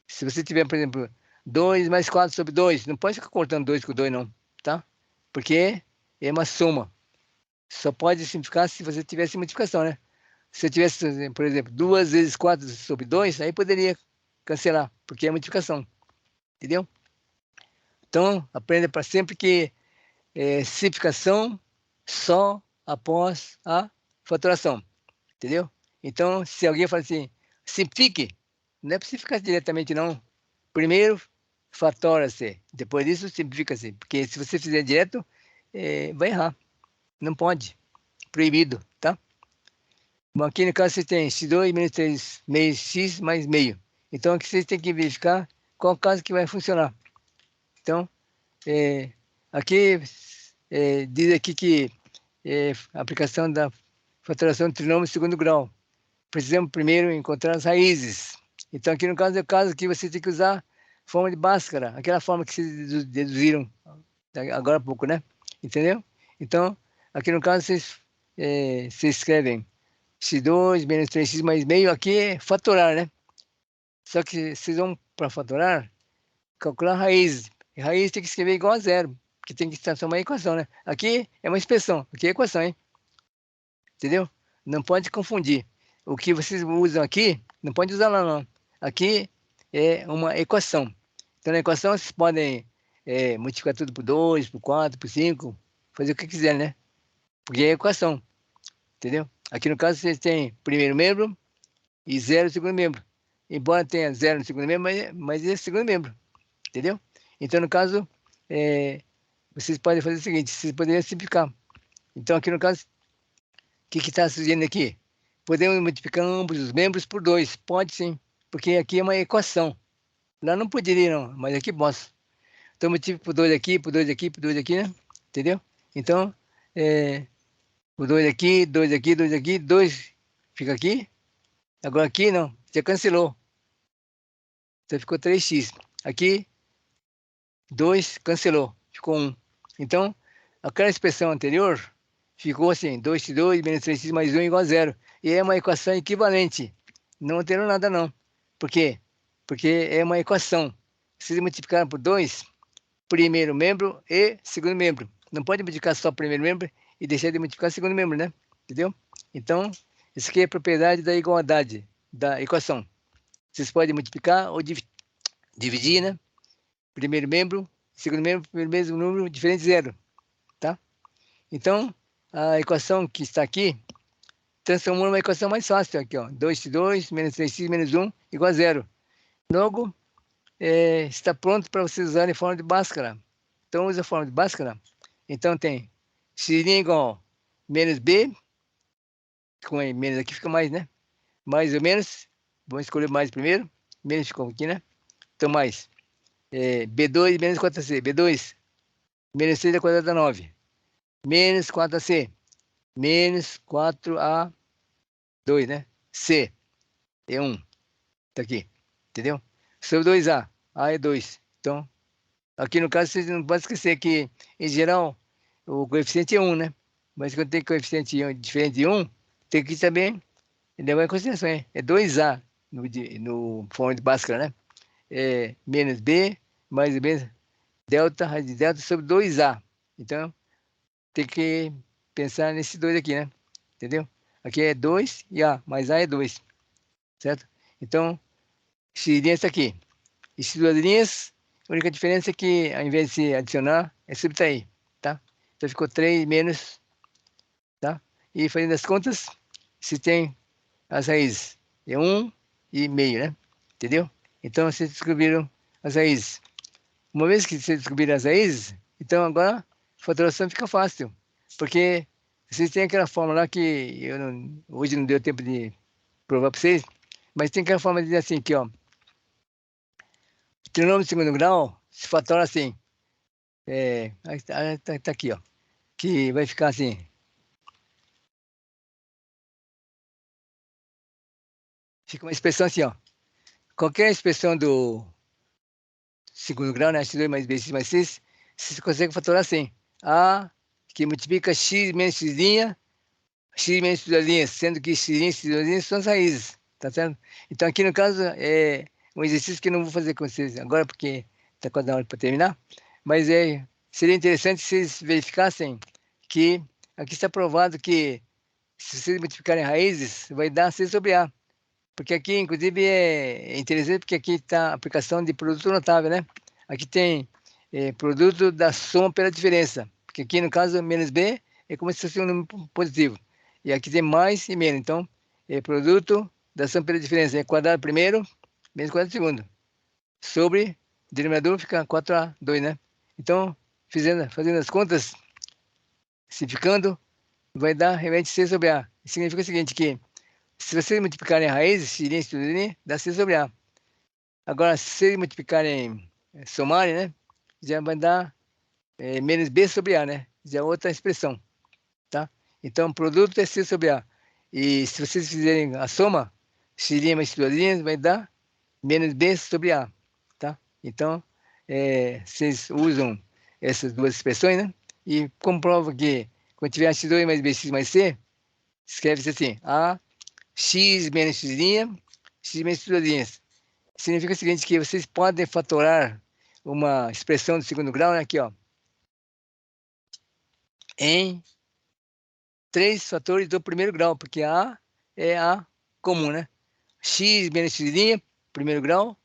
Se você tiver, por exemplo, 2 mais 4 sobre 2, não pode ficar cortando 2 com 2, não, tá? Porque é uma soma. Só pode simplificar se você tivesse multiplicação, né? Se eu tivesse, por exemplo, 2 vezes 4 sobre 2, aí poderia cancelar, porque é multiplicação, entendeu? Então, aprenda para sempre que simplificação só após a fatoração, entendeu? Então, se alguém fala assim, simplifique, não é para simplificar diretamente, não. Primeiro, fatora-se, depois disso, simplifica-se, porque se você fizer direto, vai errar, não pode, proibido, tá? Bom, aqui no caso você tem x2 menos 3 meio x mais meio. Então aqui vocês têm que verificar qual caso que vai funcionar. Então, aqui diz aqui que a aplicação da fatoração de trinômio de segundo grau. Precisamos primeiro encontrar as raízes. Então aqui no caso é o caso que você tem que usar forma de Bhaskara, aquela forma que vocês deduziram agora há pouco, né? Entendeu? Então, aqui no caso vocês escrevem x2 menos 3x mais meio, aqui é fatorar, né? Só que vocês vão para fatorar, calcular raiz. E raiz tem que escrever igual a zero, porque tem que transformar em equação, né? Aqui é uma expressão, aqui é equação, hein? Entendeu? Não pode confundir. O que vocês usam aqui, não pode usar lá, não. Aqui é uma equação. Então, na equação, vocês podem multiplicar tudo por 2, por 4, por 5, fazer o que quiser, né? Porque é equação, entendeu? Aqui no caso, vocês têm primeiro membro e zero no segundo membro. Embora tenha zero no segundo membro, mas é segundo membro, entendeu? Então, no caso, vocês podem fazer o seguinte, vocês poderiam simplificar. Então, aqui no caso, o que está sugerindo aqui? Podemos multiplicar ambos os membros por 2. Pode sim, porque aqui é uma equação. Lá não poderia, não, mas aqui posso. Então, multiplico por 2 aqui, por 2 aqui, por 2 aqui, né? Entendeu? Então, por 2 aqui, 2 aqui, 2 aqui, 2 fica aqui. Agora aqui não, já cancelou. Então ficou 3x. Aqui, 2 cancelou, ficou 1. Então, aquela expressão anterior ficou assim, 2x2 menos 3x mais 1 igual a 0. E é uma equação equivalente. Não alterou nada, não. Por quê? Porque é uma equação. Se multiplicar por 2, primeiro membro e segundo membro. Não pode multiplicar só o primeiro membro e deixar de multiplicar o segundo membro, né? Entendeu? Então, isso aqui é a propriedade da igualdade da equação. Vocês podem multiplicar ou dividir, né? Primeiro membro, segundo membro, primeiro mesmo número, diferente de zero, tá? Então, a equação que está aqui transformou numa equação mais fácil aqui, ó. 2x2 menos 3x menos 1 igual a zero. Logo, está pronto para vocês usarem a forma de Bhaskara. Então, usa a forma de Bhaskara. Então, tem x' igual a menos b, com menos aqui fica mais, né? Mais ou menos, vamos escolher mais primeiro, menos ficou aqui, né? Então, mais b2 menos 4ac, b2 menos 6 ao quadrado dá 9, menos 4ac, menos 4a2, né? C é 1, tá aqui, entendeu? Sobre 2a, a é 2. Então, aqui no caso, vocês não podem esquecer que, em geral, o coeficiente é 1, né? Mas quando tem coeficiente diferente de 1, tem que também levar em consideração, hein? É 2a no forma de Bhaskara, né? Menos b, mais ou menos, delta, raiz de delta sobre 2a. Então, tem que pensar nesses dois aqui, né? Entendeu? Aqui é 2 e a, mais a é 2, certo? Então, x' está aqui. E essas duas linhas, a única diferença é que, ao invés de se adicionar, é subtrair, tá? Então, ficou 3 menos, tá? E fazendo as contas, se tem as raízes, é 1 e meio, né? Entendeu? Então, vocês descobriram as raízes. Uma vez que vocês descobriram as raízes, então agora a fatoração fica fácil, porque vocês têm aquela fórmula lá que hoje não deu tempo de provar para vocês, mas tem aquela forma de dizer assim, aqui, ó, trinômio de segundo grau se fatora assim, tá aqui, ó, que vai ficar assim, Fica uma expressão assim, ó. Qualquer expressão do segundo grau, né? X2 mais B, X mais C, você consegue fatorar assim. A que multiplica X menos X', X menos X', sendo que X', X' são as raízes, tá certo? Então, aqui no caso, é um exercício que eu não vou fazer com vocês agora, porque está quase na hora para terminar, mas seria interessante se vocês verificassem que aqui está provado que se vocês multiplicarem raízes, vai dar C sobre A. Porque aqui, inclusive, é interessante porque aqui está a aplicação de produto notável, né? Aqui tem produto da soma pela diferença. Porque aqui, no caso, menos B é como se fosse um número positivo. E aqui tem mais e menos. Então, é produto da soma pela diferença. É quadrado primeiro, menos quadrado segundo. Sobre, denominador fica 4A2, né? Então, fazendo as contas, simplificando, vai dar realmente C sobre A. Significa o seguinte, que se vocês multiplicarem raízes, x', dá C sobre A. Agora, se vocês multiplicarem, somarem, né? Já vai dar menos B sobre A, né? Já é outra expressão, tá? Então, produto é C sobre A. E se vocês fizerem a soma, x' mais x' vai dar menos B sobre A, tá? Então, vocês usam essas duas expressões, né? E comprova que quando tiver x2 mais bx mais c, escreve-se assim, A x menos x', x menos x'. Significa o seguinte, que vocês podem fatorar uma expressão do segundo grau, né, aqui, ó, em 3 fatores do primeiro grau, porque A é A comum, né? X menos x', primeiro grau,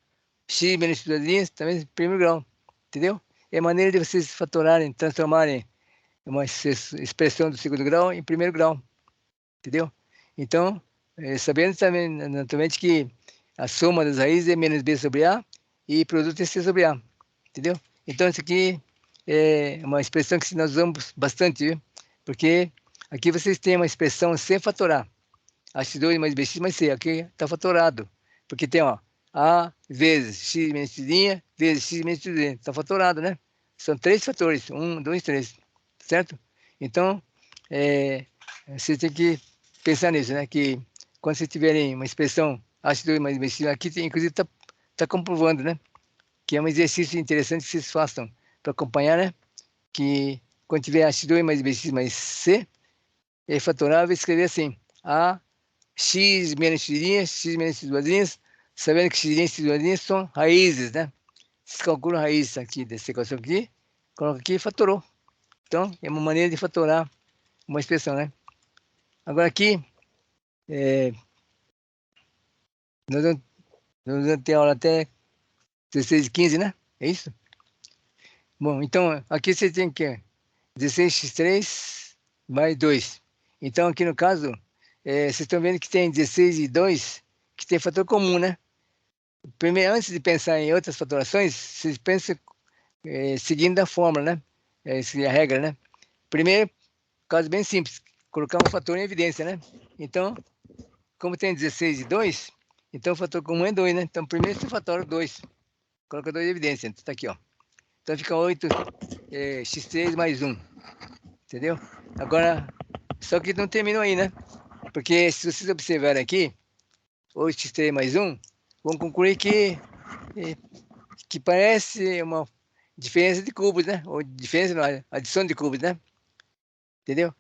x menos x' também primeiro grau, entendeu? É a maneira de vocês fatorarem, transformarem uma expressão do segundo grau em primeiro grau, entendeu? Então, sabendo também, naturalmente, que a soma das raízes é menos B sobre A e produto é C sobre A, entendeu? Então, isso aqui é uma expressão que nós usamos bastante, viu? Porque aqui vocês têm uma expressão sem fatorar. X2 mais BX mais C, aqui está fatorado. Porque tem, ó, A vezes X menos X' vezes X menos X'. Está fatorado, né? São 3 fatores. 1, 2, 3. Certo? Então, você tem que pensar nisso, né? Que quando vocês tiverem uma expressão H2 mais BX, aqui inclusive está comprovando, né? Que é um exercício interessante que vocês façam para acompanhar, né? Que quando tiver H2 mais BX mais C, é fatorável, escrever assim, A x menos x', x menos x', sabendo que x', x' são raízes, né? Vocês calculam a raiz aqui dessa equação aqui, coloca aqui e fatorou. Então, é uma maneira de fatorar uma expressão, né? Agora aqui, nós vamos ter aula até 16h15, né? É isso? Bom, então, aqui você tem que 16x3 mais 2. Então, aqui no caso, vocês estão vendo que tem 16 e 2, que tem fator comum, né? Primeiro, antes de pensar em outras fatorações, vocês pensam seguindo a fórmula, né? Essa é a regra, né? Primeiro, caso bem simples, colocar um fator em evidência, né? Então, como tem 16 e 2, então o fator comum é 2, né? Então, primeiro você fatora 2. Coloca 2 em evidência. Então, tá aqui, ó. Então, fica 8 x3 mais 1. Entendeu? Agora, só que não terminou aí, né? Porque se vocês observarem aqui, 8x3 mais 1, vão concluir que parece uma diferença de cubos, né? Ou diferença, não, adição de cubos, né? Entendeu?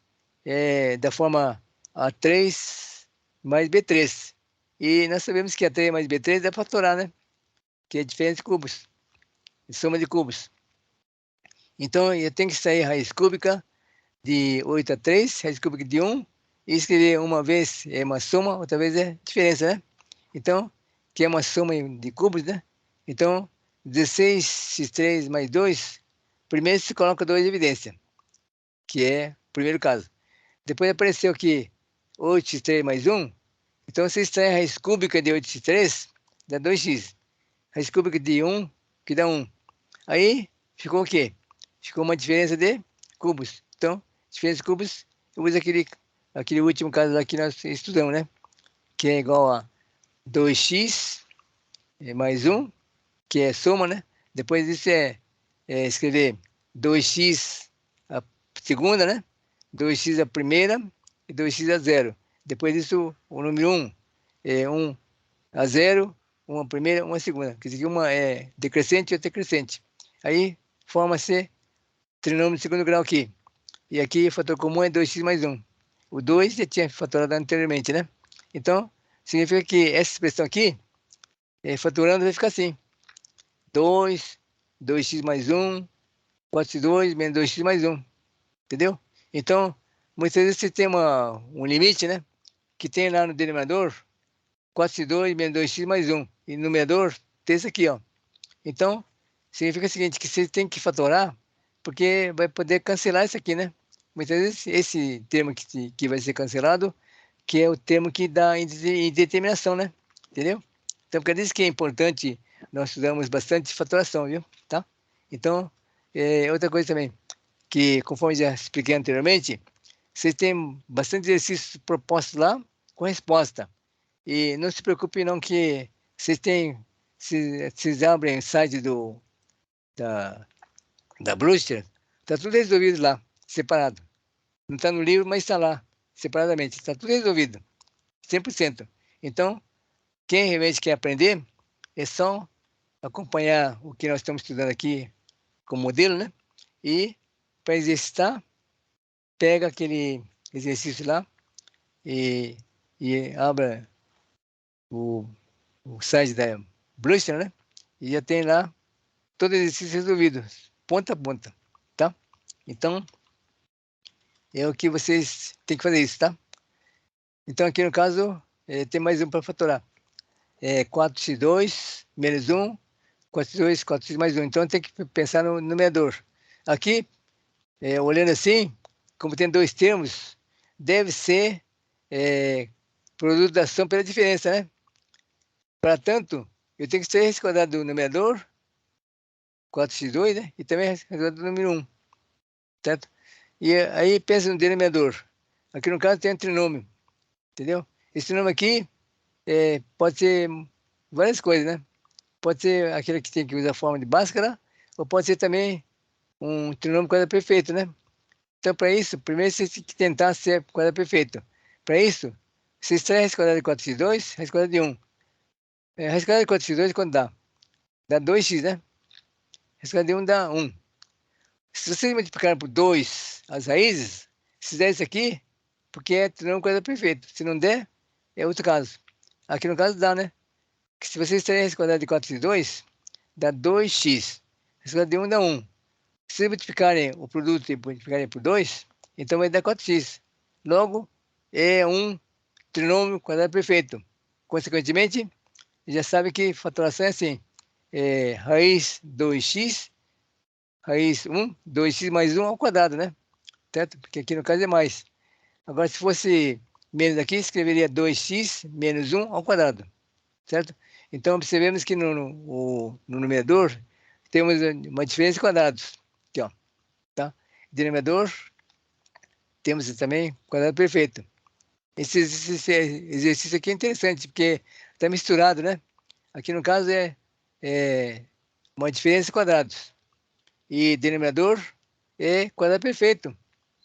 Da forma A3 mais B3. E nós sabemos que A3 mais B3 é fatorar, né? Que é diferença de cubos, soma de cubos. Então, eu tenho que sair raiz cúbica de 8 a 3, raiz cúbica de 1, e escrever uma vez é uma soma, outra vez é diferença, né? Então, que é uma soma de cubos, né? Então, 16x3 mais 2, primeiro se coloca 2 em evidência, que é o primeiro caso. Depois apareceu aqui 8x3 mais 1, então você extrai a raiz cúbica de 8x3, dá 2x. Raiz cúbica de 1, que dá 1. Aí, ficou o quê? Ficou uma diferença de cubos. Então, diferença de cubos, eu uso aquele último caso lá que nós estudamos, né? Que é igual a 2x mais 1, que é soma, né? Depois disso escrever 2x a segunda, né? 2x a primeira e 2x a zero. Depois disso, o número 1 é 1 A zero, uma primeira, uma segunda. Quer dizer que uma é decrescente e outra é crescente. Aí forma-se trinômio de segundo grau aqui. E aqui o fator comum é 2x mais 1. O 2 já tinha fatorado anteriormente, né? Então, significa que essa expressão aqui, fatorando, vai ficar assim. 2, 2x mais 1, 4x2 menos 2x mais 1. Entendeu? Então, muitas vezes você tem um limite, né? Que tem lá no denominador 4x2 menos 2x mais 1. E no numerador tem isso aqui, ó. Então, significa o seguinte, que você tem que fatorar, porque vai poder cancelar isso aqui, né? Muitas vezes esse termo que vai ser cancelado, que é o termo que dá indeterminação, né? Entendeu? Então, por isso que é importante, nós estudamos bastante fatoração, viu? Tá? Então, outra coisa também, que conforme já expliquei anteriormente, vocês têm bastante exercícios propostos lá com resposta. E não se preocupe não que vocês têm, se vocês abrem o site da, da Brewster, está tudo resolvido lá, separado. Não está no livro, mas está lá, separadamente. Está tudo resolvido, 100%. Então, quem realmente quer aprender, é só acompanhar o que nós estamos estudando aqui como modelo, né? E para exercitar, pega aquele exercício lá e, e abra o, o site da Brewster, né? E já tem lá todo exercício resolvido, ponta a ponta, tá? Então, é o que vocês têm que fazer isso, tá? Então, aqui no caso, tem mais um para fatorar. 4x2 menos 1, 4x2, 4x mais 1. Então, tem que pensar no numerador. Aqui, olhando assim, como tem dois termos, deve ser produto da soma pela diferença, né? Para tanto, eu tenho que ser raiz quadrada do numerador, 4x2, né? E também raiz quadrada do número 1, certo? E aí pensa no denominador. Aqui no caso tem um trinômio, entendeu? Esse trinômio aqui pode ser várias coisas, né? Pode ser aquele que tem que usar a forma de Bhaskara, ou pode ser também um trinômio quadrado perfeito, né? Então, para isso, primeiro você tem que tentar ser quadrado perfeito. Para isso, você extrai a raiz quadrada de 4x2, raiz quadrada de 1. Raiz quadrada de 4x2 quanto dá? Dá 2x, né? Raiz quadrada de 1 dá 1. Se vocês multiplicarem por 2 as raízes, se der isso aqui, porque é trinômio quadrado perfeito. Se não der, é outro caso. Aqui no caso dá, né? Que se vocês extraírem a raiz quadrada de 4x2, dá 2x. A raiz quadrada de 1 dá 1. Se vocês multiplicarem o produto e multiplicarem por 2, então vai dar 4x. Logo, é um trinômio quadrado perfeito. Consequentemente, já sabe que fatoração é assim. Raiz 2x, raiz 1, 2x mais 1 ao quadrado, né? Certo? Porque aqui no caso é mais. Agora, se fosse menos aqui, escreveria 2x menos 1 ao quadrado. Certo? Então, observemos que no numerador temos uma diferença de quadrados. Aqui, ó. Tá? Denominador, temos também quadrado perfeito. Esse exercício aqui é interessante, porque está misturado, né? Aqui no caso é uma diferença de quadrados. E denominador é quadrado perfeito.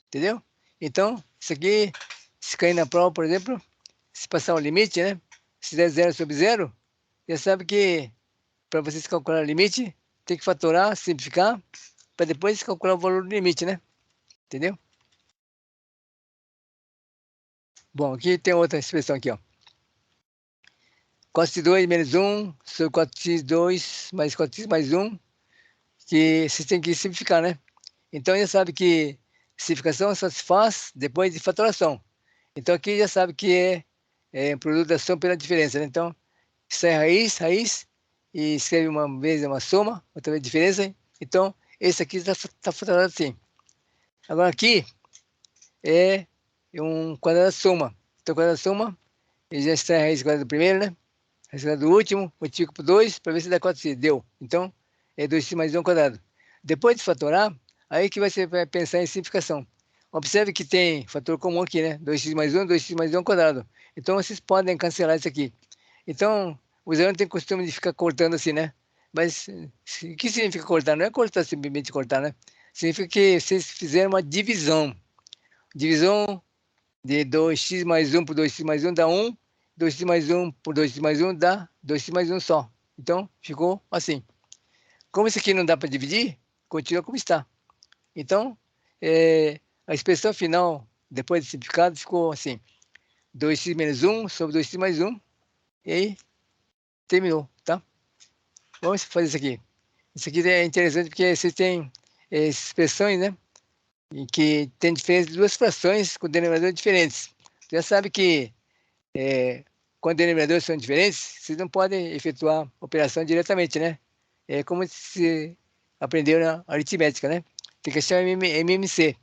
Entendeu? Então, isso aqui, se cair na prova, por exemplo, se passar o limite, né? Se der 0 sobre 0, já sabe que para vocês calcular o limite, tem que fatorar, simplificar, para depois calcular o valor do limite, né? Entendeu? Bom, aqui tem outra expressão aqui, ó. Cos de 2 menos 1 sobre 4x2 mais 4x mais 1, que vocês têm que simplificar, né? Então, já sabe que simplificação só se faz depois de fatoração. Então, aqui já sabe que é produto da soma pela diferença, né? Então, sai raiz, e escreve uma vez uma soma, outra vez diferença. Então, esse aqui está fatorado assim. Agora, aqui é um quadrado da soma. Então, quadrado da soma, ele já extrai a raiz quadrada do primeiro, né? Raiz quadrada do último, multiplica por 2, para ver se dá 4x. Deu. Então, é 2x mais 1 quadrado. Depois de fatorar, aí que você vai pensar em simplificação. Observe que tem fator comum aqui, né? 2x mais 1, 2x mais 1 quadrado. Então, vocês podem cancelar isso aqui. Então, os alunos têm costume de ficar cortando assim, né? Mas o que significa cortar? Não é cortar simplesmente cortar, né? Significa que vocês fizeram uma divisão. Divisão de 2x mais 1 por 2x mais 1 dá 1. 2x mais 1 por 2x mais 1 dá 2x mais 1 só. Então, ficou assim. Como isso aqui não dá para dividir, continua como está. Então, a expressão final, depois de simplificado, ficou assim. 2x menos 1 sobre 2x mais 1. E aí, terminou, tá? Vamos fazer isso aqui. Isso aqui é interessante porque vocês têm expressões, né? Em que tem diferença de duas frações com denominadores diferentes. Você já sabe que quando denominadores são diferentes, vocês não podem efetuar operação diretamente, né? É como se aprendeu na aritmética, né? Tem que achar MMC.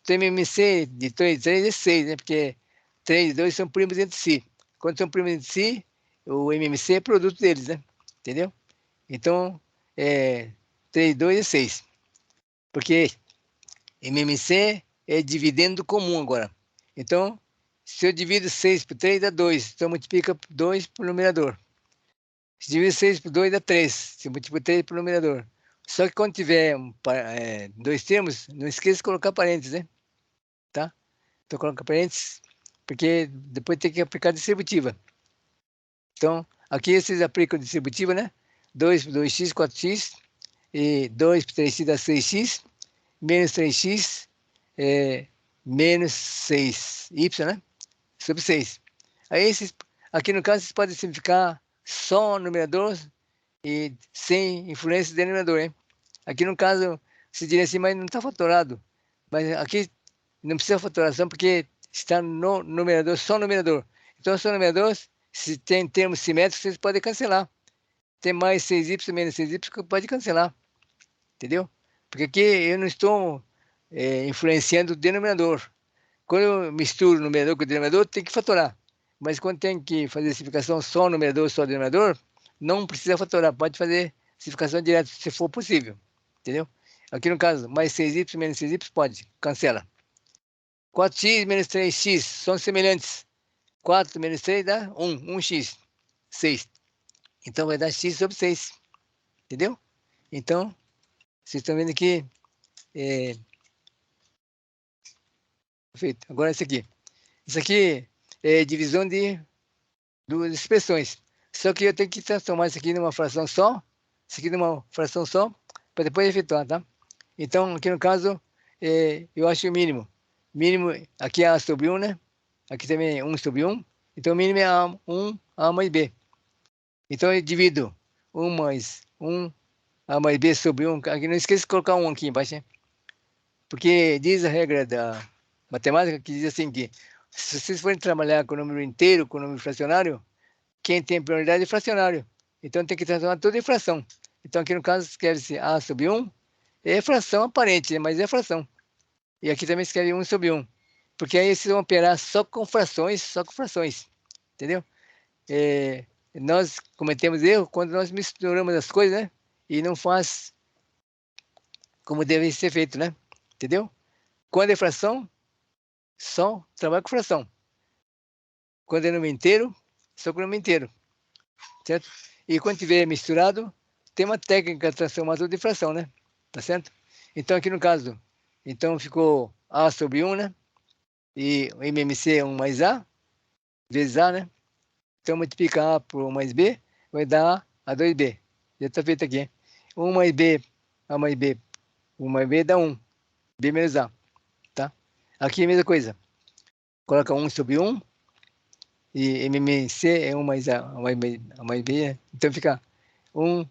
Então, MMC de 3 é 6, né? Porque 3 e 2 são primos entre si. Quando são primos entre si, o MMC é produto deles, né? Entendeu? Então, 3, 2 é 6. Porque MMC é dividendo comum agora. Então, se eu divido 6 por 3, dá 2. Então, multiplica 2 por numerador. Se dividir 6 por 2, dá 3. Se multiplica 3 por numerador. Só que quando tiver dois termos, não esqueça de colocar parênteses, né? Tá? Então, coloca parênteses, porque depois tem que aplicar a distributiva. Então, aqui vocês aplicam a distributiva, né? 2 por 2x, 4x. E 2 por 3x dá 6x. Menos 3x menos 6y, né? Sobre 6. Aí, aqui no caso, vocês podem simplificar só o numerador e sem influência do denominador, hein? Aqui no caso, se diria assim, mas não está fatorado. Mas aqui não precisa fatoração porque está no numerador, só o numerador. Então, só o numerador, se tem termos simétricos, vocês podem cancelar. Tem mais 6y menos 6y, pode cancelar. Entendeu? Porque aqui eu não estou influenciando o denominador. Quando eu misturo o numerador com o denominador, tem que fatorar. Mas quando tem que fazer simplificação só numerador, só denominador, não precisa fatorar. Pode fazer simplificação direta, se for possível. Entendeu? Aqui no caso, mais 6y menos 6y, pode. Cancela. 4x menos 3x são semelhantes. 4 menos 3 dá 1. 1x. 6. Então vai dar x sobre 6. Entendeu? Então, vocês estão vendo aqui. Perfeito. Agora esse aqui. Isso aqui é divisão de duas expressões. Só que eu tenho que transformar isso aqui numa fração só, isso aqui numa fração só, para depois efetuar, tá? Então, aqui no caso, eu acho o mínimo. Mínimo, aqui é A sobre 1, né? Aqui também é 1 sobre 1. Então, o mínimo é A mais B. Então, eu divido 1 mais 1, A mais B sobre 1. Aqui, não esqueça de colocar 1 aqui embaixo, né? Porque diz a regra da matemática que diz assim que se vocês forem trabalhar com o número inteiro, com o número fracionário, quem tem prioridade é fracionário. Então tem que transformar tudo em fração. Então aqui no caso escreve-se A sobre 1, é fração aparente, mas é fração. E aqui também escreve 1 sobre 1. Porque aí vocês vão operar só com frações, entendeu? Nós cometemos erro quando nós misturamos as coisas, né? E não faz como deve ser feito, né? Entendeu? Quando é fração, só trabalha com fração. Quando é número inteiro, só com número inteiro. Certo? E quando tiver misturado, tem uma técnica de transformar tudo em fração, né? Tá certo? Então, aqui no caso, então ficou A sobre 1, né? E o MMC é 1 mais A, vezes A, né? Então, multiplica A por 1 mais B, vai dar A 2B. Já está feito aqui. 1 mais B, A mais B, 1 mais B dá 1. B menos A, tá? Aqui é a mesma coisa. Coloca 1 sobre 1, e MMC é 1 mais A mais B, né? Então fica 1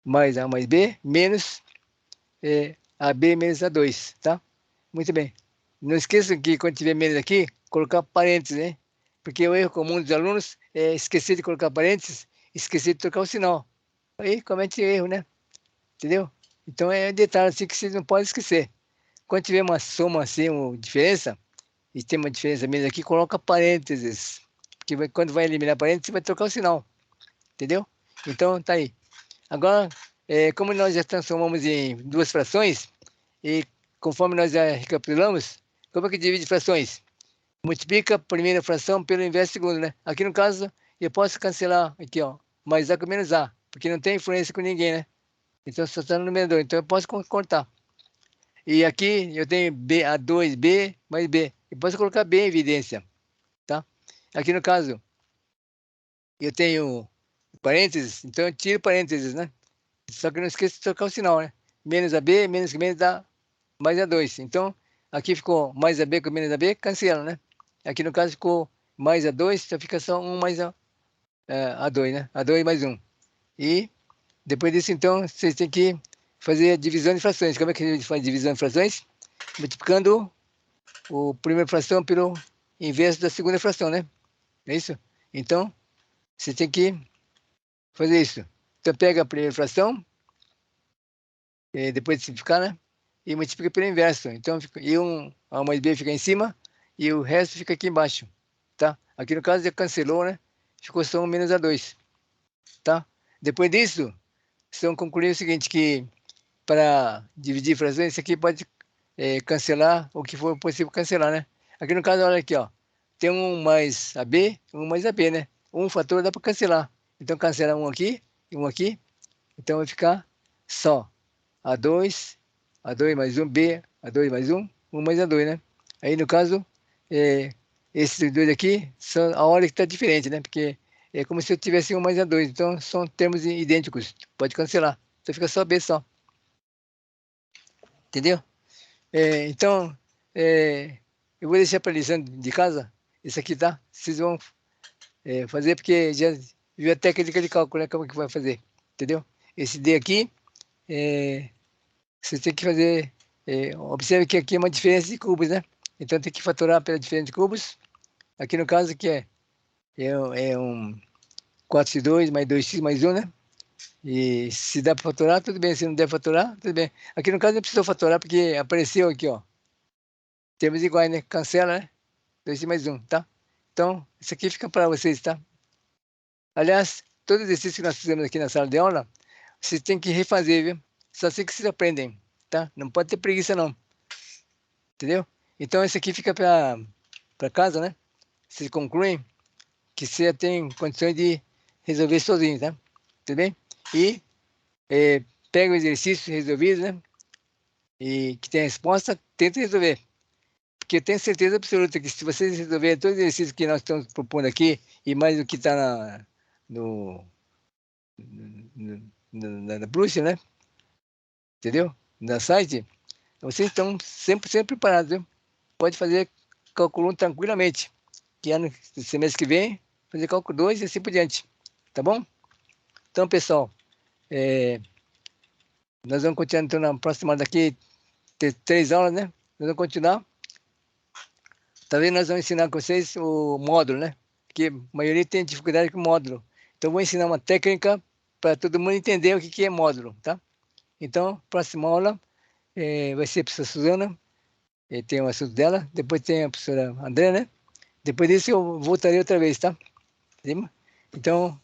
mais A mais B, menos AB menos A2, tá? Muito bem. Não esqueça que quando tiver menos aqui, colocar parênteses, né? Porque o erro comum dos alunos é esquecer de colocar parênteses, esquecer de trocar o sinal. Aí comete erro, né? Entendeu? Então é um detalhe assim que vocês não podem esquecer. Quando tiver uma soma assim, uma diferença, e tem uma diferença menos aqui, coloca parênteses. Porque quando vai eliminar parênteses, você vai trocar o sinal. Entendeu? Então, tá aí. Agora, como nós já transformamos em duas frações, e conforme nós já recapitulamos, como é que divide frações? Multiplica a primeira fração pelo inverso segundo, né? Aqui no caso, eu posso cancelar aqui, ó, mais A com menos A, porque não tem influência com ninguém, né? Então, só está no numerador, então eu posso cortar. E aqui eu tenho A2B mais B. Eu posso colocar B em evidência, tá? Aqui no caso, eu tenho parênteses, então eu tiro parênteses, né? Só que não esqueça de trocar o sinal, né? Menos AB, menos que menos dá mais A2. Então, aqui ficou mais AB com menos AB, cancela, né? Aqui no caso ficou mais A2, então fica só 1 mais A2, né? A2 mais 1. E depois disso, então, vocês têm que fazer a divisão de frações. Como é que a gente faz divisão de frações? Multiplicando o primeira fração pelo inverso da segunda fração, né? É isso? Então, você tem que fazer isso. Então, pega a primeira fração, depois de simplificar, né? E multiplica pelo inverso. Então, A mais B fica em cima e o resto fica aqui embaixo, tá? Aqui no caso já cancelou, né? Ficou só 1 menos A2, tá? Depois disso, vocês vão concluir o seguinte, que para dividir frações, isso aqui pode cancelar o que for possível cancelar, né? Aqui no caso, olha aqui, ó. Tem 1 mais AB, 1 mais AB, né? Um fator dá para cancelar. Então, cancela um aqui e um aqui. Então, vai ficar só A2, A2 mais 1B, A2 mais 1, 1 mais A2, né? Aí, no caso, esses dois aqui são a hora que está diferente, né? Porque é como se eu tivesse 1 mais A2. Então, são termos idênticos. Pode cancelar. Então, fica só B só. Entendeu? Então, eu vou deixar para lição de casa. Isso aqui, tá? Vocês vão fazer porque já viu a técnica de cálculo, né? Como que vai fazer. Entendeu? Esse D aqui, você tem que fazer. Observe que aqui é uma diferença de cubos, né? Então tem que fatorar pela diferença de cubos. Aqui no caso que é um 4x2 mais 2x mais 1, né? E se dá para fatorar, tudo bem. Se não der para fatorar, tudo bem. Aqui no caso não precisou fatorar porque apareceu aqui, ó. Termos iguais, né? Cancela, né? 2x mais 1, tá? Então, isso aqui fica para vocês, tá? Aliás, todo exercício que nós fizemos aqui na sala de aula, vocês têm que refazer, viu? Só assim que vocês aprendem, tá? Não pode ter preguiça, não. Entendeu? Então, esse aqui fica para casa, né? Vocês concluem que você já tem condições de resolver sozinho, tá? Tudo bem? E pega o exercício resolvido, né? E que tem a resposta, tenta resolver. Porque eu tenho certeza absoluta que se vocês resolverem todos os exercícios que nós estamos propondo aqui, e mais o que está na Bruxa, né? Entendeu? Na site, vocês estão sempre preparados, viu? Pode fazer cálculo 1 tranquilamente. Que ano, semestre que vem, fazer cálculo 2 e assim por diante. Tá bom? Então, pessoal, nós vamos continuar então na próxima daqui, ter 3 aulas, né? Nós vamos continuar. Talvez nós vamos ensinar com vocês o módulo, né? Porque a maioria tem dificuldade com o módulo. Então, vou ensinar uma técnica para todo mundo entender o que é módulo, tá? Então, próxima aula vai ser a professora Suzana, tem o assunto dela. Depois tem a professora André, né? Depois disso, eu voltarei outra vez, tá? Então,